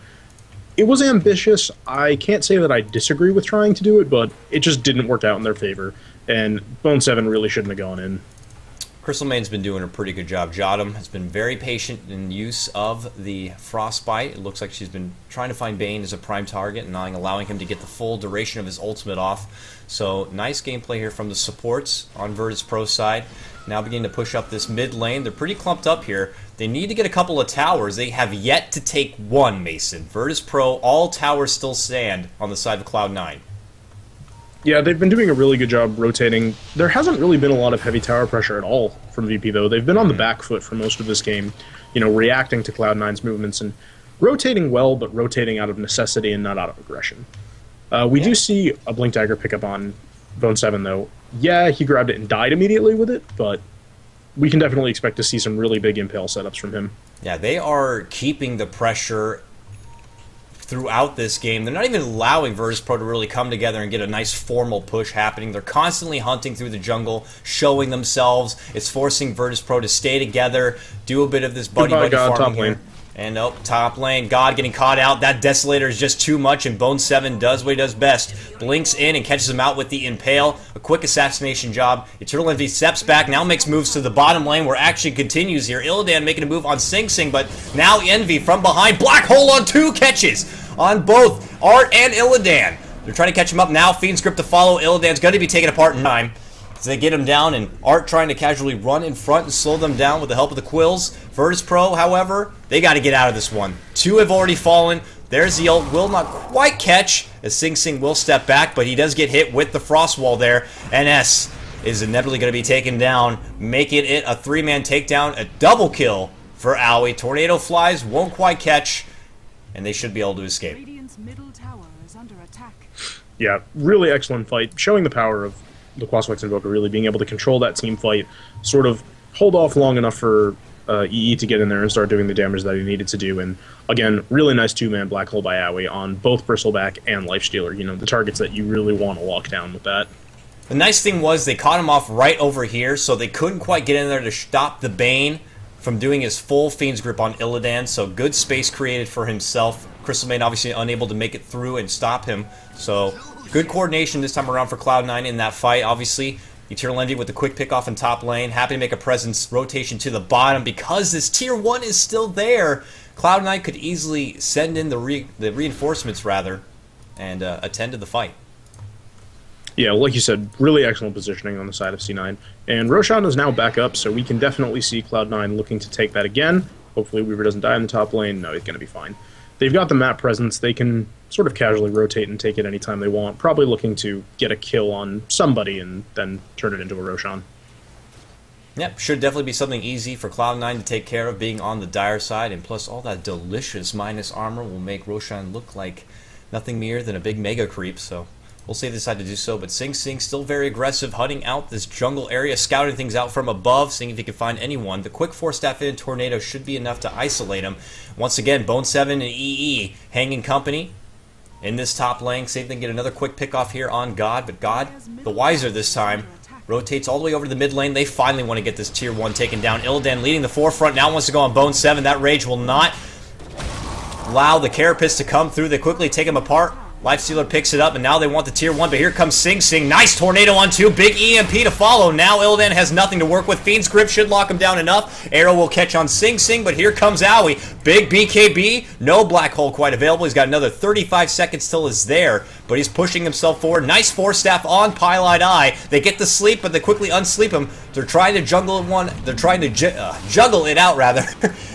it was ambitious. I can't say that I disagree with trying to do it, but it just didn't work out in their favor, and Bone 7 really shouldn't have gone in. Crystal Main's been doing a pretty good job. Jodam has been very patient in use of the Frostbite. It looks like she's been trying to find Bane as a prime target and not allowing him to get the full duration of his ultimate off. So nice gameplay here from the supports on Virtus Pro's side. Now beginning to push up this mid lane. They're pretty clumped up here. They need to get a couple of towers. They have yet to take one, Mason. Virtus Pro, all towers still stand on the side of Cloud9. Yeah, they've been doing a really good job rotating. There hasn't really been a lot of heavy tower pressure at all from VP, though. They've been on the back foot for most of this game, you know, reacting to Cloud9's movements and rotating well, but rotating out of necessity and not out of aggression. We do see a Blink Dagger pick up on Bone 7, though. Yeah, he grabbed it and died immediately with it, but we can definitely expect to see some really big Impale setups from him. Yeah, they are keeping the pressure throughout this game. They're not even allowing Virtus Pro to really come together and get a nice formal push happening. They're constantly hunting through the jungle, showing themselves. It's forcing Virtus Pro to stay together, do a bit of this buddy-buddy farming here. And oh, top lane, God getting caught out. That Desolator is just too much, and Bone 7 does what he does best. Blinks in and catches him out with the Impale. A quick assassination job. Eternal Envy steps back, now makes moves to the bottom lane, where action continues here. Illidan making a move on Sing Sing, but now Envy from behind. Black hole on 2 catches on both Art and Illidan. They're trying to catch him up now. Fiend Script to follow. Illidan's going to be taken apart in time. So they get him down, and Art trying to casually run in front and slow them down with the help of the Quills. Virtus Pro, however, they got to get out of this one. 2 have already fallen. There's the ult, will not quite catch, as Sing Sing will step back, but he does get hit with the Frost Wall there. NS is inevitably going to be taken down, making it a 3-man takedown, a double kill for Owie. Tornado flies, won't quite catch, and they should be able to escape. Radiant's middle tower is under attack. Yeah, really excellent fight, showing the power of the Quaswex Invoker really being able to control that team fight, sort of hold off long enough for EE to get in there and start doing the damage that he needed to do. And again, really nice 2-man Black Hole by Owie on both Bristleback and Lifestealer, you know, the targets that you really want to lock down with that. The nice thing was they caught him off right over here, so they couldn't quite get in there to stop the Bane from doing his full Fiend's Grip on Illidan, so good space created for himself. Crystal Maiden obviously unable to make it through and stop him, so good coordination this time around for Cloud9 in that fight. Obviously, Eternal Envy with the quick pick off in top lane, happy to make a presence, rotation to the bottom. Because this tier 1 is still there, Cloud9 could easily send in the reinforcements, rather, and attend to the fight. Yeah, like you said, really excellent positioning on the side of C9. And Roshan is now back up, so we can definitely see Cloud9 looking to take that again. Hopefully Weaver doesn't die in the top lane. No, he's going to be fine. they've got the map presence. They can sort of casually rotate and take it anytime they want, probably looking to get a kill on somebody and then turn it into a Roshan. Yep, should definitely be something easy for Cloud9 to take care of, being on the dire side, and plus all that delicious minus armor will make Roshan look like nothing mere than a big mega creep, so we'll see if they decide to do so. But Sing Sing still very aggressive, hunting out this jungle area, scouting things out from above, seeing if he can find anyone. The quick 4-staff in Tornado should be enough to isolate him. Once again, Bone 7 and EE hanging company in this top lane. See if they can get another quick pick off here on God, but God, the wiser this time, rotates all the way over to the mid lane. They finally want to get this tier 1 taken down. Illidan leading the forefront, now wants to go on Bone 7. That rage will not allow the Carapace to come through. They quickly take him apart. Lifestealer picks it up, and now they want the tier 1, but here comes Sing Sing. Nice tornado on 2. Big EMP to follow. Now Illidan has nothing to work with. Fiend's Grip should lock him down enough. Arrow will catch on Sing Sing, but here comes Owie. Big BKB. No Black Hole quite available. He's got another 35 seconds till it's there, but he's pushing himself forward. Nice 4-staff on Pielight Eye. They get the sleep, but they quickly unsleep him. They're trying to juggle it out, rather.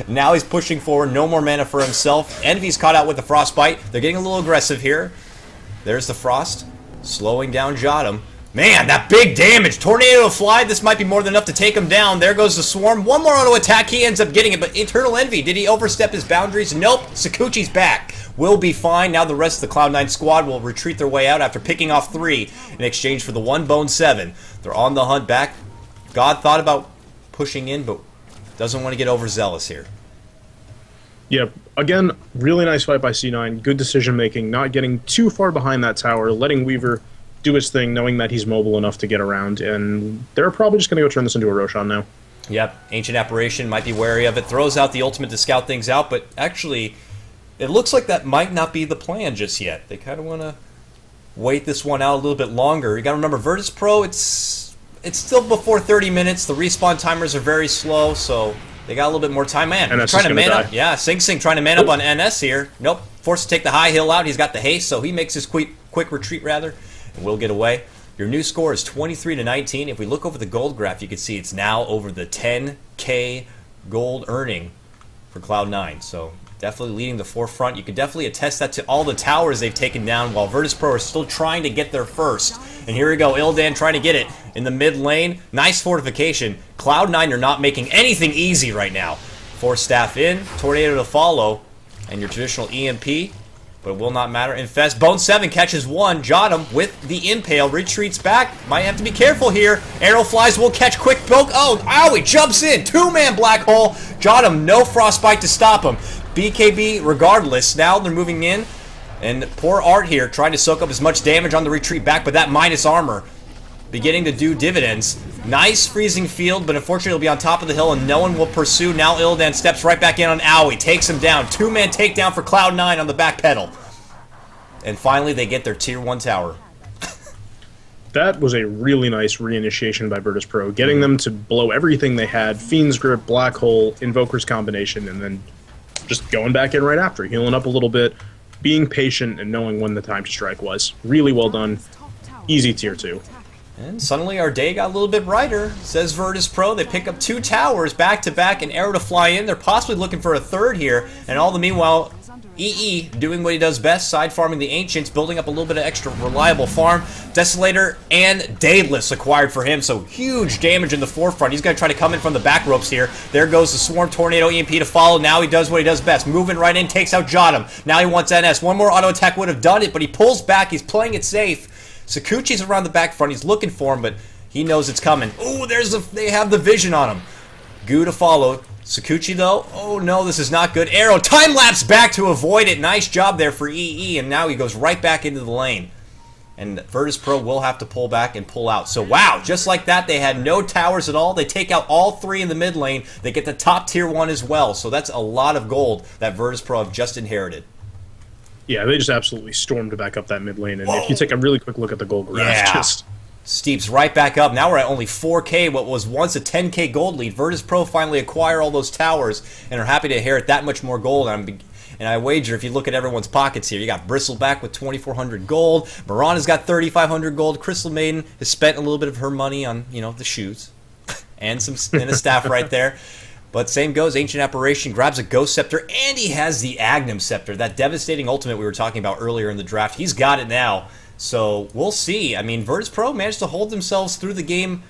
Now he's pushing forward. No more mana for himself. Envy's caught out with the Frostbite. They're getting a little aggressive here. There's the Frost, slowing down Jotum. Man, that big damage. Tornado to fly. This might be more than enough to take him down. There goes the Swarm. One more auto attack. He ends up getting it, but Eternal Envy, did he overstep his boundaries? Nope. Sakuchi's back. Will be fine. Now the rest of the Cloud9 squad will retreat their way out after picking off 3 in exchange for the 1 Bone 7. They're on the hunt back. God thought about pushing in, but doesn't want to get overzealous here. Yeah, again, really nice fight by C9. Good decision-making, not getting too far behind that tower, letting Weaver do his thing, knowing that he's mobile enough to get around, and they're probably just going to go turn this into a Roshan now. Yep, Ancient Apparition, might be wary of it. Throws out the ultimate to scout things out, but actually, it looks like that might not be the plan just yet. They kind of want to wait this one out a little bit longer. You got to remember, Virtus Pro, it's still before 30 minutes. The respawn timers are very slow, so they got a little bit more time. Man, trying to man up. Yeah, Sing Sing trying to man up on NS here. Nope, forced to take the high hill out. He's got the haste, so he makes his quick retreat, rather, and will get away. Your new score is 23-19. If we look over the gold graph, you can see it's now over the 10K gold earning for Cloud9. So definitely leading the forefront. You can definitely attest that to all the towers they've taken down, while Virtus Pro are still trying to get there first. And here we go, Illidan trying to get it in the mid lane. Nice fortification. Cloud9 are not making anything easy right now. 4-staff in, Tornado to follow, and your traditional EMP, but it will not matter. Infest, Bone 7 catches 1. Jotum with the Impale retreats back. Might have to be careful here. Arrow flies will catch quick poke. Oh, Owie jumps in. 2-man Black Hole. Jotum, no Frostbite to stop him. BKB regardless. Now they're moving in. And poor Art here trying to soak up as much damage on the retreat back, but that minus armor beginning to do dividends. Nice freezing field, but unfortunately it'll be on top of the hill and no one will pursue. Now Illidan steps right back in on Owie, takes him down. 2-man takedown for Cloud9 on the back pedal. And finally they get their tier 1 tower. That was a really nice reinitiation by Virtus Pro, getting them to blow everything they had. Fiend's Grip, Black Hole, Invoker's combination, and then just going back in right after, healing up a little bit, being patient and knowing when the time to strike was. Really well done. Easy tier 2. And suddenly our day got a little bit brighter, says Virtus Pro. They pick up 2 towers back to back, an arrow to fly in. They're possibly looking for a third here. And all the meanwhile, EE doing what he does best, side farming the Ancients, building up a little bit of extra reliable farm. Desolator and Daedalus acquired for him, so huge damage in the forefront. He's going to try to come in from the back ropes here. There goes the Swarm Tornado EMP to follow. Now he does what he does best, moving right in, takes out Jotum. Now he wants NS. One more auto attack would have done it, but he pulls back. He's playing it safe. Sakuchi's around the back front. He's looking for him, but he knows it's coming. Ooh, they have the vision on him. Goo to follow. Sakuchi, though, oh no, this is not good. Arrow, time-lapse back to avoid it. Nice job there for EE, and now he goes right back into the lane. And Virtus Pro will have to pull back and pull out. So, wow, just like that, they had no towers at all. They take out all 3 in the mid lane. They get the top tier 1 as well. So that's a lot of gold that Virtus Pro have just inherited. Yeah, they just absolutely stormed back up that mid lane. And if you take a really quick look at the gold graph, just steeps right back up. Now we're at only 4K, what was once a 10K gold lead. Virtus Pro finally acquire all those towers and are happy to inherit that much more gold. And I wager, if you look at everyone's pockets here, you got Bristleback with 2,400 gold. Mirana's got 3,500 gold. Crystal Maiden has spent a little bit of her money on, the shoes and a staff right there. But same goes, Ancient Apparition grabs a Ghost Scepter, and he has the Agnum Scepter, that devastating ultimate we were talking about earlier in the draft. He's got it now, so we'll see. I mean, Virtus Pro managed to hold themselves through the game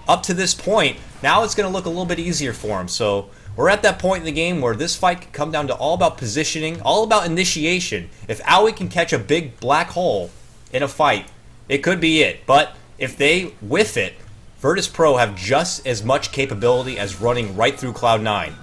up to this point. Now it's going to look a little bit easier for him, so we're at that point in the game where this fight can come down to all about positioning, all about initiation. If Aoi can catch a big black hole in a fight, it could be it. But if they whiff it, Virtus Pro have just as much capability as running right through Cloud9.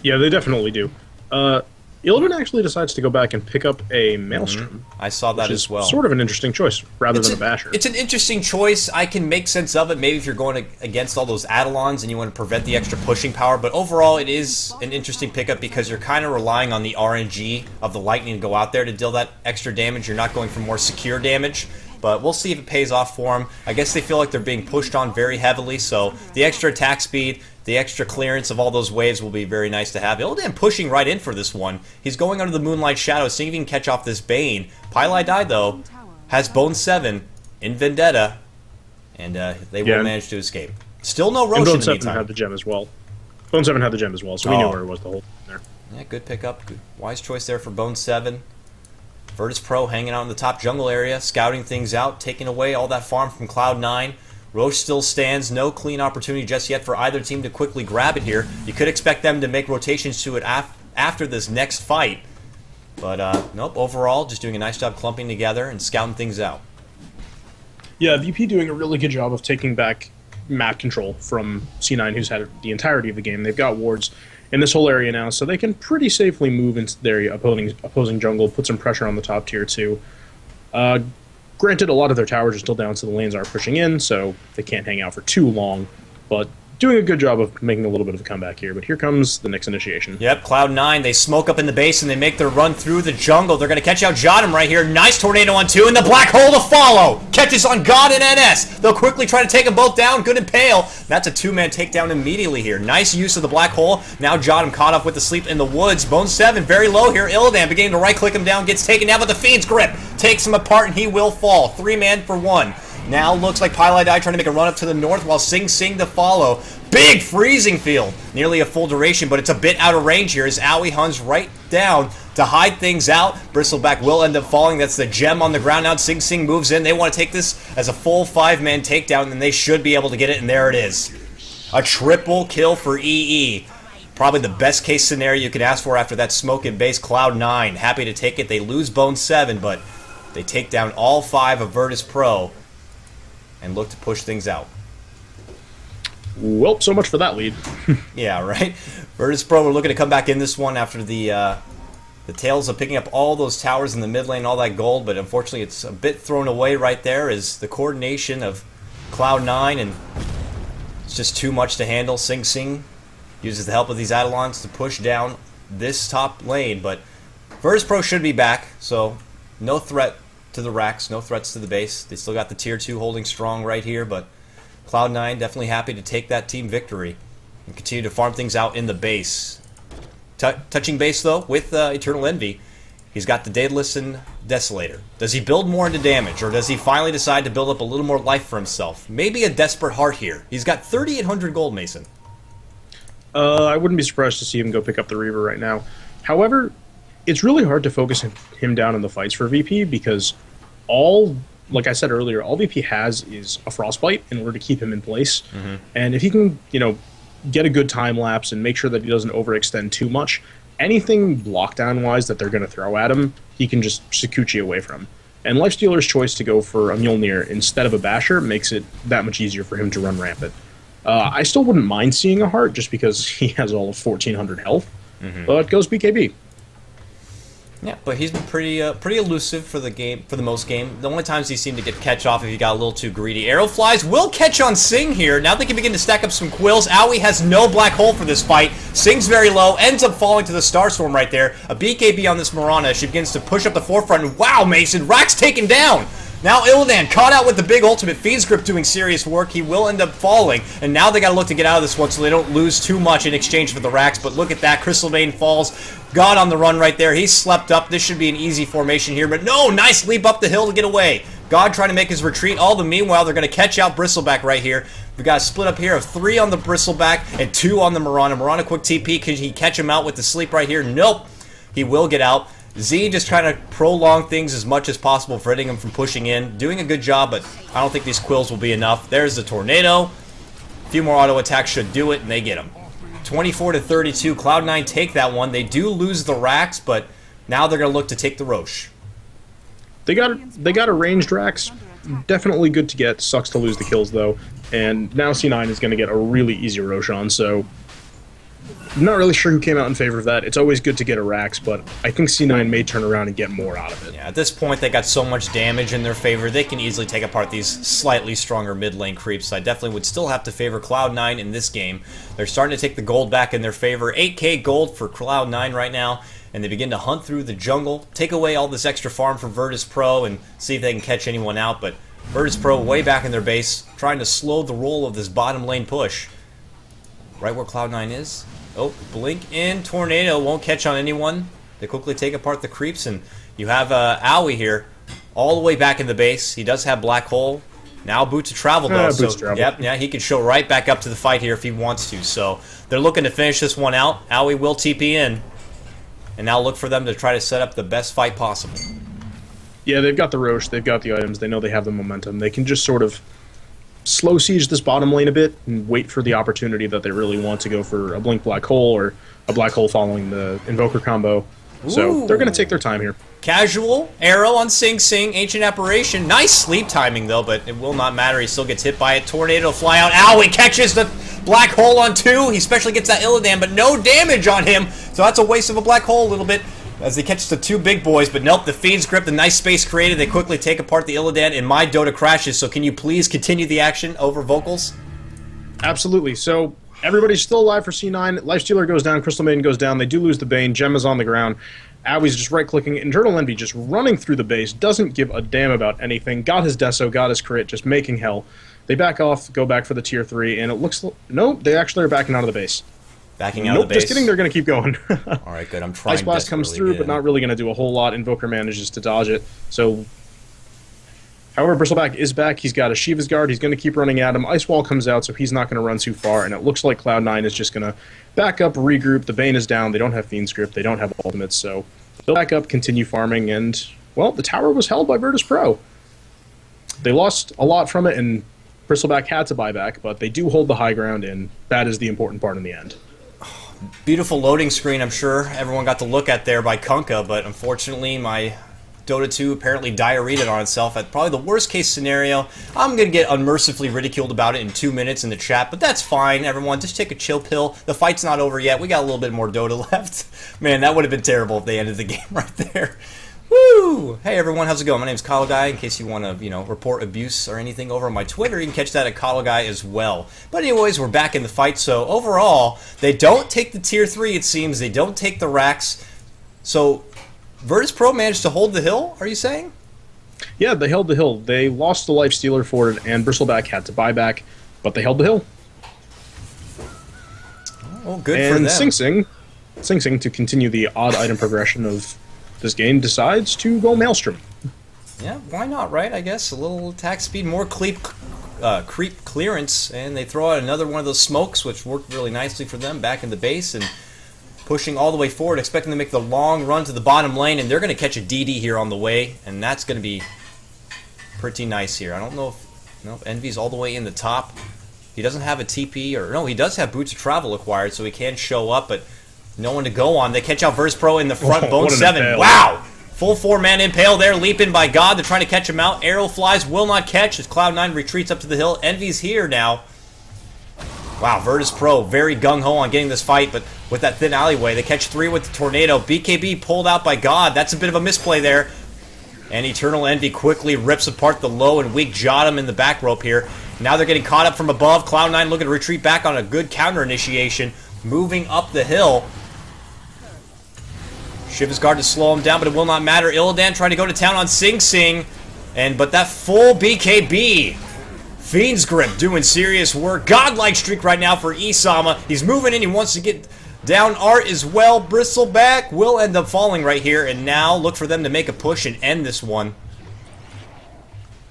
Yeah, they definitely do. Illidan actually decides to go back and pick up a Maelstrom. I saw that as well. Sort of an interesting choice, rather than a Basher. It's an interesting choice. I can make sense of it, maybe if you're going against all those Eidolons and you want to prevent the extra pushing power, but overall it is an interesting pickup because you're kind of relying on the RNG of the Lightning to go out there to deal that extra damage. You're not going for more secure damage. But we'll see if it pays off for them. I guess they feel like they're being pushed on very heavily, so the extra attack speed, the extra clearance of all those waves will be very nice to have. Illidan pushing right in for this one. He's going under the Moonlight Shadow, seeing if he can catch off this Bane. PyLi, though, has Bone 7 in Vendetta, and they will manage to escape. Still no Rosh in the meantime. Bone 7 had the gem as well. Bone 7 had the gem as well, so we knew where it was the whole time there. Yeah, good pickup. Good. Wise choice there for Bone 7. Virtus Pro hanging out in the top jungle area, scouting things out, taking away all that farm from Cloud9. Roche still stands. No clean opportunity just yet for either team to quickly grab it here. You could expect them to make rotations to it after this next fight. But, nope, overall, just doing a nice job clumping together and scouting things out. Yeah, VP doing a really good job of taking back map control from C9, who's had the entirety of the game. They've got wards in this whole area now, so they can pretty safely move into their opposing jungle, put some pressure on the top tier 2. Granted, a lot of their towers are still down, so the lanes are pushing in, so they can't hang out for too long, but doing a good job of making a little bit of a comeback here. But here comes the next initiation. Yep, Cloud9, they smoke up in the base and they make their run through the jungle. They're going to catch out Jotum right here. Nice tornado on 2, and the black hole to follow. Catches on God and NS. They'll quickly try to take them both down. Good and Pale. That's a 2-man takedown immediately here. Nice use of the black hole. Now Jotum caught up with the sleep in the woods. Bone 7 very low here. Illidan beginning to right-click him down. Gets taken down, but the Fiend's grip takes him apart, and he will fall. 3-man for 1. Now looks like PyLi trying to make a run up to the north while Sing Sing to follow. Big freezing field. Nearly a full duration, but it's a bit out of range here as Aoi hunts right down to hide things out. Bristleback will end up falling. That's the gem on the ground now. Sing Sing moves in. They want to take this as a full 5-man takedown, and they should be able to get it, and there it is. A triple kill for EE. Probably the best case scenario you could ask for after that smoke and base. Cloud9 happy to take it. They lose Bone 7, but they take down all 5 of Virtus Pro and look to push things out. Well, so much for that lead. Yeah, right? Virtus Pro are looking to come back in this one after the tails of picking up all those towers in the mid lane, all that gold, but unfortunately it's a bit thrown away right there as the coordination of Cloud9, and it's just too much to handle. Sing Sing uses the help of these Eidolons to push down this top lane, but Virtus Pro should be back, so no threat to the racks, no threats to the base. They still got the tier 2 holding strong right here, but Cloud9 definitely happy to take that team victory and continue to farm things out in the base. Touching base, though, with Eternal Envy, he's got the Daedalus and Desolator. Does he build more into damage, or does he finally decide to build up a little more life for himself? Maybe a desperate heart here. He's got 3,800 gold, Mason. I wouldn't be surprised to see him go pick up the Reaver right now. However, it's really hard to focus him down in the fights for VP because like I said earlier, all VP has is a Frostbite in order to keep him in place. And if he can, get a good time lapse and make sure that he doesn't overextend too much, anything lockdown-wise that they're going to throw at him, he can just Sakuchi away from. And Lifestealer's choice to go for a Mjolnir instead of a Basher makes it that much easier for him to run rampant. I still wouldn't mind seeing a Heart just because he has all of 1,400 health, but goes BKB. Yeah, but he's been pretty elusive for the most game. The only times he seemed to get catch off if he got a little too greedy. Arrow Flies will catch on Sing here. Now they can begin to stack up some quills. Aoi has no black hole for this fight. Sing's very low, ends up falling to the Starstorm right there. A BKB on this Mirana. She begins to push up the forefront. And wow, Mason, Rack's taken down. Now Illidan caught out with the big ultimate. Fiend's Grip doing serious work. He will end up falling. And now they got to look to get out of this one so they don't lose too much in exchange for the racks. But look at that. Crystal Bane falls. God on the run right there. He's slept up. This should be an easy formation here. But no, nice leap up the hill to get away. God trying to make his retreat. All the meanwhile, they're going to catch out Bristleback right here. We got a split up here of 3 on the Bristleback and 2 on the Mirana. Mirana quick TP. Can he catch him out with the sleep right here? Nope. He will get out. Z just trying to prolong things as much as possible, preventing him from pushing in. Doing a good job, but I don't think these quills will be enough. There's the tornado. A few more auto attacks should do it, and they get him. 24-32. Cloud9 take that one. They do lose the racks, but now they're going to look to take the Roche. They got a ranged Rax. Definitely good to get. Sucks to lose the kills, though. And now C9 is going to get a really easy Roche on, so I'm not really sure who came out in favor of that. It's always good to get a Rax, but I think C9 may turn around and get more out of it. Yeah, at this point, they got so much damage in their favor, they can easily take apart these slightly stronger mid lane creeps. I definitely would still have to favor Cloud9 in this game. They're starting to take the gold back in their favor. 8k gold for Cloud9 right now, and they begin to hunt through the jungle, take away all this extra farm from Virtus Pro, and see if they can catch anyone out. But Virtus Pro way back in their base, trying to slow the roll of this bottom lane push. Right where Cloud9 is. Oh, blink in, tornado, won't catch on anyone. They quickly take apart the creeps, and you have Owie here, all the way back in the base. He does have Black Hole. Now Boots of Travel, though. Boots of Travel. Yep, yeah, he can show right back up to the fight here if he wants to. So they're looking to finish this one out. Owie will TP in, and now look for them to try to set up the best fight possible. Yeah, they've got the Roche, they've got the items, they know they have the momentum. They can just sort of slow siege this bottom lane a bit and wait for the opportunity that they really want to go for a Blink Black Hole or a Black Hole following the Invoker combo. So they're going to take their time here. Casual arrow on Sing Sing, Ancient Apparition. Nice sleep timing though, but it will not matter. He still gets hit by it. Tornado fly out. Ow, he catches the Black Hole on 2. He especially gets that Illidan, but no damage on him. So that's a waste of a Black Hole a little bit as they catch the 2 big boys. But nope, the Fiend's Grip, the nice space created. They quickly take apart the Illidan, and my Dota crashes. So can you please continue the action over vocals? Absolutely. So everybody's still alive for C9. Lifestealer goes down, Crystal Maiden goes down. They do lose the Bane. Gemma's on the ground. Owie's just right-clicking. Internal Envy just running through the base. Doesn't give a damn about anything. Got his Deso, got his crit, just making hell. They back off, go back for the tier 3, and it looks... Nope, they actually are backing out of the base. Backing out of the base. Just kidding, they're going to keep going. Alright, good. I'm trying. Ice Blast comes through, but not really going to do a whole lot. Invoker manages to dodge it. So, however, Bristleback is back. He's got a Shiva's Guard. He's going to keep running at him. Ice Wall comes out, so he's not going to run too far, and it looks like Cloud9 is just going to back up, regroup. The Bane is down. They don't have Fiend's Grip. They don't have ultimates, so they'll back up, continue farming, and, well, the tower was held by Virtus Pro. They lost a lot from it, and Bristleback had to buy back, but they do hold the high ground, and that is the important part in the end. Beautiful loading screen, I'm sure everyone got to look at there by Kunkka, but unfortunately my Dota 2 apparently diarrheaed on itself at probably the worst case scenario. I'm going to get unmercifully ridiculed about it in 2 minutes in the chat, but that's fine, everyone. Just take a chill pill. The fight's not over yet. We got a little bit more Dota left. Man, that would have been terrible if they ended the game right there. Woo! Hey everyone, how's it going? My name's KOTLGuy. In case you want to, report abuse or anything over on my Twitter, you can catch that at KOTLGuy as well. But anyways, we're back in the fight. So overall, they don't take the tier 3, it seems. They don't take the racks. So Virtus Pro managed to hold the hill, are you saying? Yeah, they held the hill. They lost the Lifestealer for it, and Bristleback had to buy back, but they held the hill. Oh, good for them. And Sing Sing, to continue the odd item progression of this game, decides to go Maelstrom. Yeah, why not, right? I guess a little attack speed, more creep clearance, and they throw out another one of those smokes, which worked really nicely for them back in the base, and pushing all the way forward, expecting to make the long run to the bottom lane, and they're going to catch a DD here on the way, and that's going to be pretty nice here. I don't know if Envy's all the way in the top. He doesn't have a TP, or no, he does have Boots of Travel acquired, so he can show up, but no one to go on. They catch out Virtus Pro in the front. Bone 7. Impale. Wow! Full 4-man impale there. Leaping by God. They're trying to catch him out. Arrow flies. Will not catch as Cloud9 retreats up to the hill. Envy's here now. Wow, Virtus Pro very gung-ho on getting this fight, but with that thin alleyway, they catch 3 with the tornado. BKB pulled out by God. That's a bit of a misplay there. And Eternal Envy quickly rips apart the low and weak Jotum in the back rope here. Now they're getting caught up from above. Cloud9 looking to retreat back on a good counter initiation. Moving up the hill. Shiva's Guard to slow him down, but it will not matter. Illidan trying to go to town on Sing Sing. But that full BKB, Fiend's Grip doing serious work. Godlike streak right now for Isama. He's moving in. He wants to get down Art as well. Bristleback will end up falling right here. And now look for them to make a push and end this one,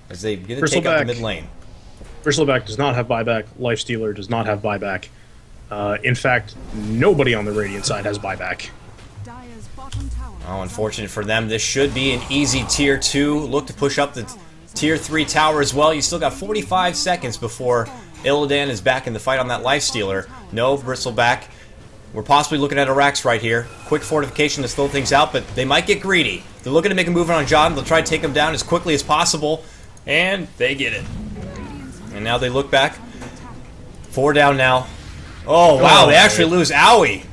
as they get to take out the mid lane. Bristleback does not have buyback. Lifestealer does not have buyback. In fact, nobody on the Radiant side has buyback. Dire's bottom tower. Oh, unfortunate for them. This should be an easy tier 2. Look to push up the tier 3 tower as well. You still got 45 seconds before Illidan is back in the fight on that Lifestealer. No Bristleback. We're possibly looking at a Rax right here. Quick fortification to slow things out, but they might get greedy. They're looking to make a move on John. They'll try to take him down as quickly as possible, and they get it. And now they look back. 4 down now. Oh, wow, they actually lose Owie.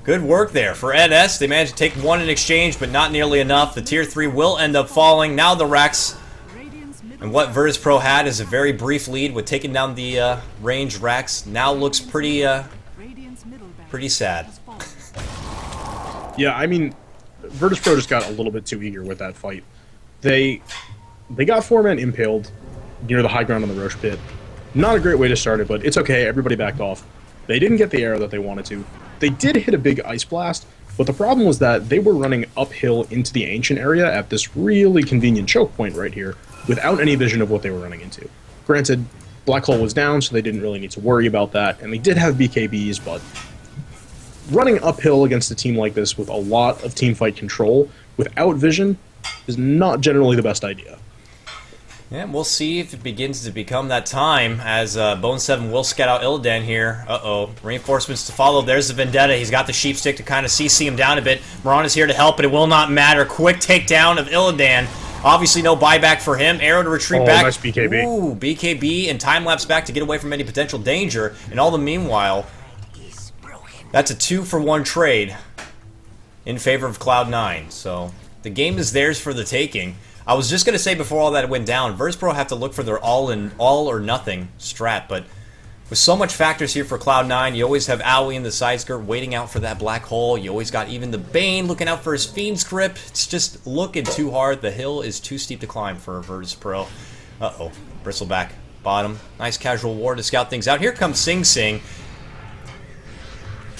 Good work there for NS. They managed to take 1 in exchange, but not nearly enough. The tier 3 will end up falling. Now the Rax. And what Virtus.pro had is a very brief lead with taking down the range Rax. Now looks pretty sad. Yeah, I mean, Virtus.pro just got a little bit too eager with that fight. They got 4-man impaled near the high ground on the Roche pit. Not a great way to start it, but it's okay. Everybody backed off. They didn't get the arrow that they wanted to. They did hit a big ice blast, but the problem was that they were running uphill into the ancient area at this really convenient choke point right here without any vision of what they were running into. Granted, Black Hole was down, so they didn't really need to worry about that, and they did have BKBs, but running uphill against a team like this with a lot of teamfight control without vision is not generally the best idea. Yeah, we'll see if it begins to become that time, as Bone 7 will scout out Illidan here. Uh-oh. Reinforcements to follow. There's the Vendetta. He's got the Sheep Stick to kind of CC him down a bit. Mirana's here to help, but it will not matter. Quick takedown of Illidan. Obviously no buyback for him. Arrow to retreat back. Nice BKB. Ooh, BKB and time-lapse back to get away from any potential danger. And all the meanwhile, that's a 2-for-1 trade in favor of Cloud9. So the game is theirs for the taking. I was just going to say before all that went down, Virtus.pro have to look for their all or nothing strat, but with so much factors here for Cloud9, you always have Owie in the side skirt waiting out for that black hole. You always got even the Bane looking out for his Fiend's Grip. It's just looking too hard. The hill is too steep to climb for Virtus.pro. Uh-oh. Bristleback bottom. Nice casual ward to scout things out. Here comes Sing Sing.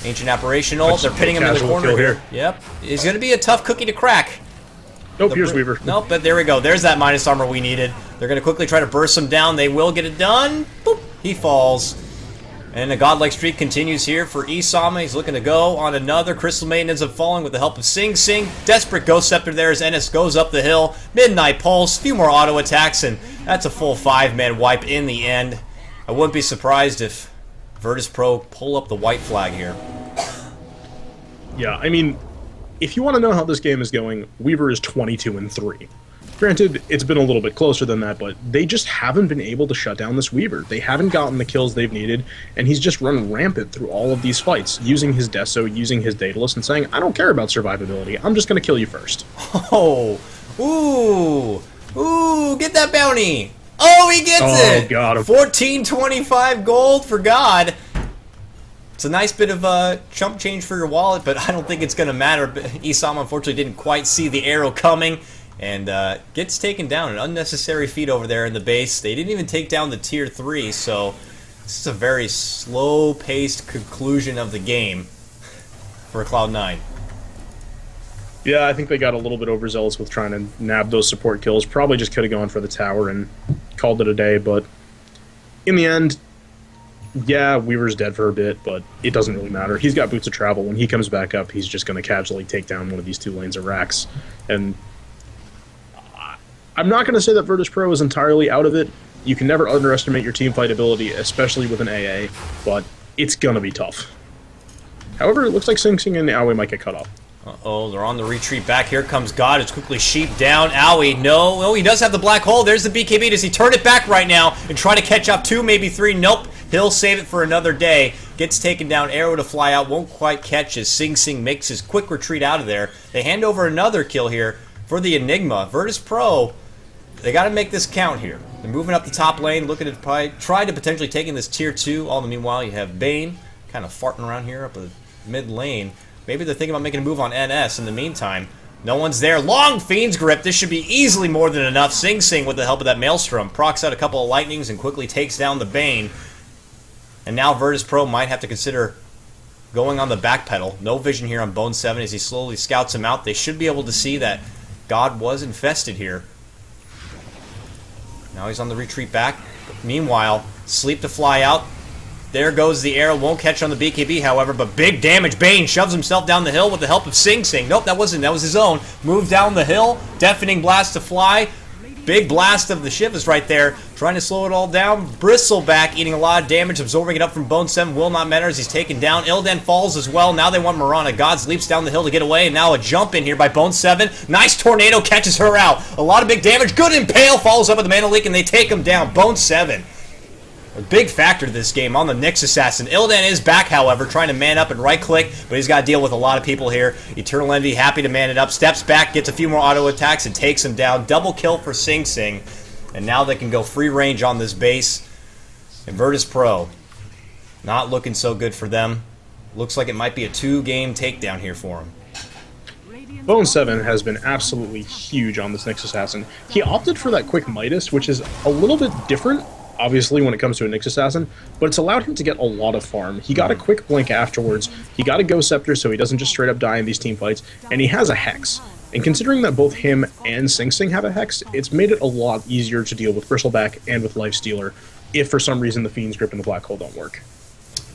Ancient Apparitional. They're pitting him in the corner here. Yep. It's going to be a tough cookie to crack. Nope, here's Weaver. Nope, but there we go. There's that minus armor we needed. They're going to quickly try to burst him down. They will get it done. Boop. He falls. And a godlike streak continues here for Isama. He's looking to go on another. Crystal Maiden ends up falling with the help of Sing Sing. Desperate Ghost Scepter there as Ennis goes up the hill. Midnight Pulse. Few more auto attacks, and that's a full 5-man wipe in the end. I wouldn't be surprised if Virtus.pro pull up the white flag here. Yeah, I mean, if you want to know how this game is going, Weaver is 22-3. Granted, it's been a little bit closer than that, but they just haven't been able to shut down this Weaver. They haven't gotten the kills they've needed, and he's just run rampant through all of these fights, using his Deso, using his Daedalus, and saying, I don't care about survivability, I'm just going to kill you first. Oh, ooh, get that bounty. Oh, he gets it. Oh, got him. 1425 gold for God. It's a nice bit of chump change for your wallet, but I don't think it's going to matter. Isama unfortunately didn't quite see the arrow coming and gets taken down. An unnecessary feat over there in the base. They didn't even take down the tier 3, so this is a very slow-paced conclusion of the game for Cloud9. Yeah, I think they got a little bit overzealous with trying to nab those support kills. Probably just could have gone for the tower and called it a day, but in the end, yeah, Weaver's dead for a bit, but it doesn't really matter. He's got boots of travel. When he comes back up, he's just going to casually take down one of these 2 lanes of Rax. And I'm not going to say that Virtus.pro is entirely out of it. You can never underestimate your team fight ability, especially with an AA, but it's going to be tough. However, it looks like Sing Sing and Owie might get cut off. Uh-oh, they're on the retreat back. Here comes God. It's quickly sheep down. Owie, no. Oh, he does have the black hole. There's the BKB. Does he turn it back right now and try to catch up 2, maybe 3? Nope. He'll save it for another day. Gets taken down. Arrow to fly out. Won't quite catch as Sing Sing makes his quick retreat out of there. They hand over another kill here for the Enigma. Virtus.pro, they got to make this count here. They're moving up the top lane, looking to try to potentially taking this tier 2. All the meanwhile, you have Bane kind of farting around here up the mid lane. Maybe they're thinking about making a move on NS in the meantime. No one's there. Long Fiend's Grip. This should be easily more than enough. Sing Sing, with the help of that Maelstrom, procs out a couple of lightnings and quickly takes down the Bane. And now Virtus Pro might have to consider going on the back pedal. No vision here on Bone 7 as he slowly scouts him out. They should be able to see that God was infested here. Now he's on the retreat back. Meanwhile, Sleep to fly out. There goes the arrow. Won't catch on the BKB, however, but big damage. Bane shoves himself down the hill with the help of Sing Sing. Nope, that wasn't. That was his own. Move down the hill. Deafening blast to fly. Big blast of the Shivas right there. Trying to slow it all down. Bristleback eating a lot of damage. Absorbing it up from Bone 7 will not matter as he's taken down. Illidan falls as well. Now they want Mirana. Gods leaps down the hill to get away. And now a jump in here by Bone 7. Nice tornado catches her out. A lot of big damage. Good Impale follows up with the Mana Leak and they take him down. Bone 7. A big factor to this game on the Nyx Assassin. Illidan is back, however, trying to man up and right-click, but he's got to deal with a lot of people here. Eternal Envy happy to man it up, steps back, gets a few more auto attacks, and takes him down. Double kill for Sing Sing, and now they can go free range on this base. And Virtus Pro, not looking so good for them. Looks like it might be a 2-game takedown here for him. Bone 7 has been absolutely huge on this Nyx Assassin. He opted for that quick Midas, which is a little bit different, obviously, when it comes to a Nyx Assassin, but it's allowed him to get a lot of farm. He got a quick blink afterwards, he got a Ghost Scepter so he doesn't just straight up die in these team fights, and he has a Hex. And considering that both him and Sing Sing have a Hex, it's made it a lot easier to deal with Bristleback and with Lifestealer if for some reason the Fiend's Grip and the Black Hole don't work.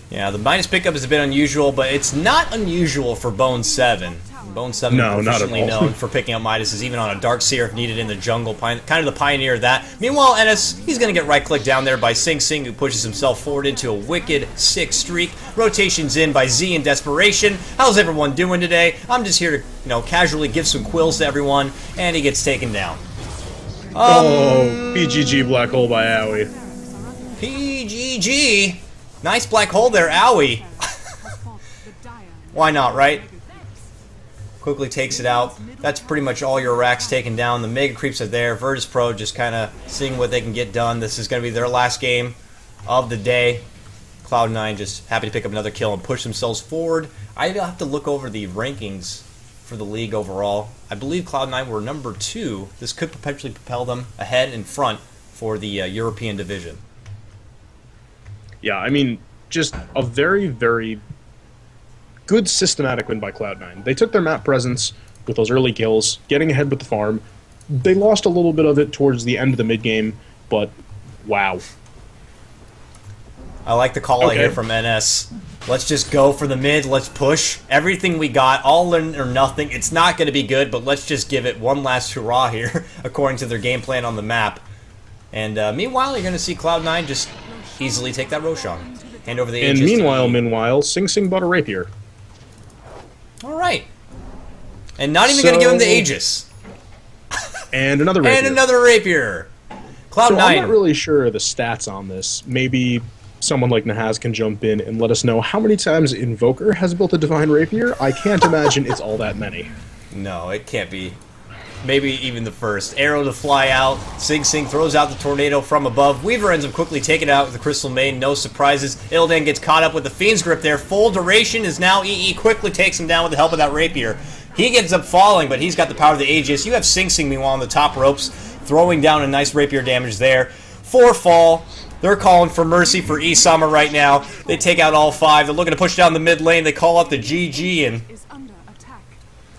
Yeah, the Midas pickup is a bit unusual, but it's not unusual for Bone 7. Bone 7 No, not at proficiently all. known for picking up Midases, even on a Dark Seer if needed in the jungle. Kind of the pioneer of that. Meanwhile, Ennis, he's going to get right-clicked down there by Sing Sing, who pushes himself forward into a wicked 6 streak. Rotations in by Z in desperation. How's everyone doing today? I'm just here to, casually give some quills to everyone, and he gets taken down. PGG Black Hole by Owie. PGG. Nice black hole there, Owie. Why not, right? Quickly takes it out. That's pretty much all your racks taken down. The Mega Creeps are there. Virtus Pro just kind of seeing what they can get done. This is going to be their last game of the day. Cloud9 just happy to pick up another kill and push themselves forward. I have to look over the rankings for the league overall. I believe Cloud9 were number 2. This could potentially propel them ahead in front for the European division. Yeah, I mean, just a very, very good systematic win by Cloud9. They took their map presence with those early kills, getting ahead with the farm. They lost a little bit of it towards the end of the mid-game, but wow. I like the call out here from NS. Let's just go for the mid. Let's push everything we got, all in or nothing. It's not going to be good, but let's just give it one last hurrah here, according to their game plan on the map. And meanwhile, you're going to see Cloud9 just easily take that Roshan. Hand over the Aegis. And meanwhile, Sing Sing bought a Rapier. Alright. And not even going to give him the Aegis. And another Rapier. And another Rapier. Cloud9. So I'm not really sure of the stats on this. Maybe someone like Nahaz can jump in and let us know how many times Invoker has built a Divine Rapier. I can't imagine it's all that many. No, it can't be. Maybe even the first. Arrow to fly out. Sing Sing throws out the tornado from above. Weaver ends up quickly taking it out with the Crystal Maiden. No surprises. Illidan gets caught up with the Fiend's Grip there. Full duration is now EE. Quickly takes him down with the help of that Rapier. He gets up falling, but he's got the power of the Aegis. You have Sing Sing, meanwhile, on the top ropes, throwing down a nice Rapier damage there. 4 fall. They're calling for mercy for Isama right now. They take out all 5. They're looking to push down the mid lane. They call out the GG, and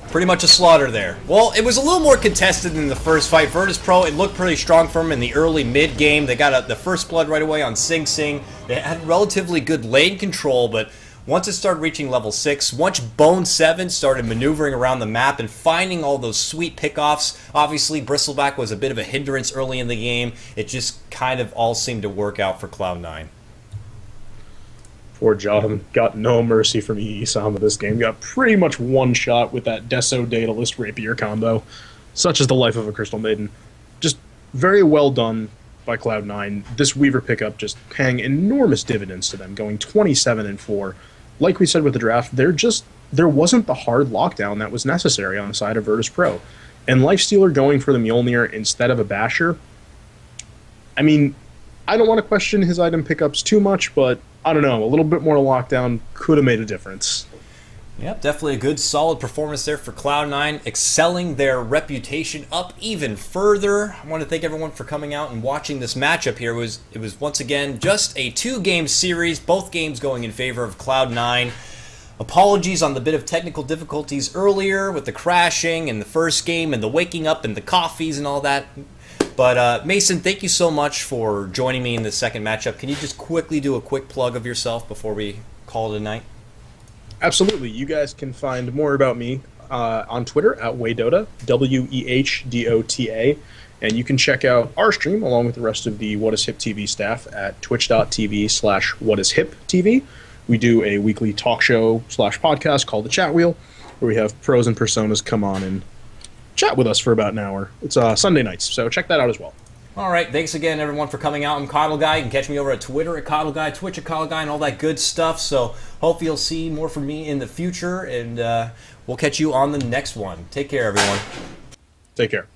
pretty much a slaughter there. Well, it was a little more contested than the first fight. Virtus Pro, it looked pretty strong for them in the early mid-game. They got the first blood right away on Sing Sing. They had relatively good lane control, but once it started reaching level 6, once Bone 7 started maneuvering around the map and finding all those sweet pickoffs, obviously Bristleback was a bit of a hindrance early in the game. It just kind of all seemed to work out for Cloud9. Poor Jotun got no mercy from Isama this game. Got pretty much one shot with that Deso Daedalus Rapier combo. Such is the life of a Crystal Maiden. Just very well done by Cloud9. This Weaver pickup just paying enormous dividends to them, going 27-4. Like we said with the draft, there wasn't the hard lockdown that was necessary on the side of Virtus Pro. And Lifestealer going for the Mjolnir instead of a Basher, I mean, I don't want to question his item pickups too much, but I don't know, a little bit more lockdown could have made a difference. Yep, definitely a good, solid performance there for Cloud9, excelling their reputation up even further. I want to thank everyone for coming out and watching this matchup here. It was once again just a 2-game series, both games going in favor of Cloud9. Apologies on the bit of technical difficulties earlier with the crashing in the first game and the waking up and the coffees and all that. But Mason, thank you so much for joining me in the second matchup. Can you just quickly do a quick plug of yourself before we call it a night? Absolutely. You guys can find more about me on Twitter at WEHDota, WEHDOTA, and you can check out our stream along with the rest of the What Is Hip TV staff at twitch.tv/whatishiptv. We do a weekly talk show / podcast called The Chat Wheel, where we have pros and personas come on and chat with us for about an hour. It's Sunday nights, so check that out as well. All right, thanks again, everyone, for coming out. I'm KOTLGuy. You can catch me over at Twitter at KOTLGuy, Twitch at KOTLGuy, and all that good stuff. So hopefully you'll see more from me in the future, and we'll catch you on the next one. Take care, everyone. Take care.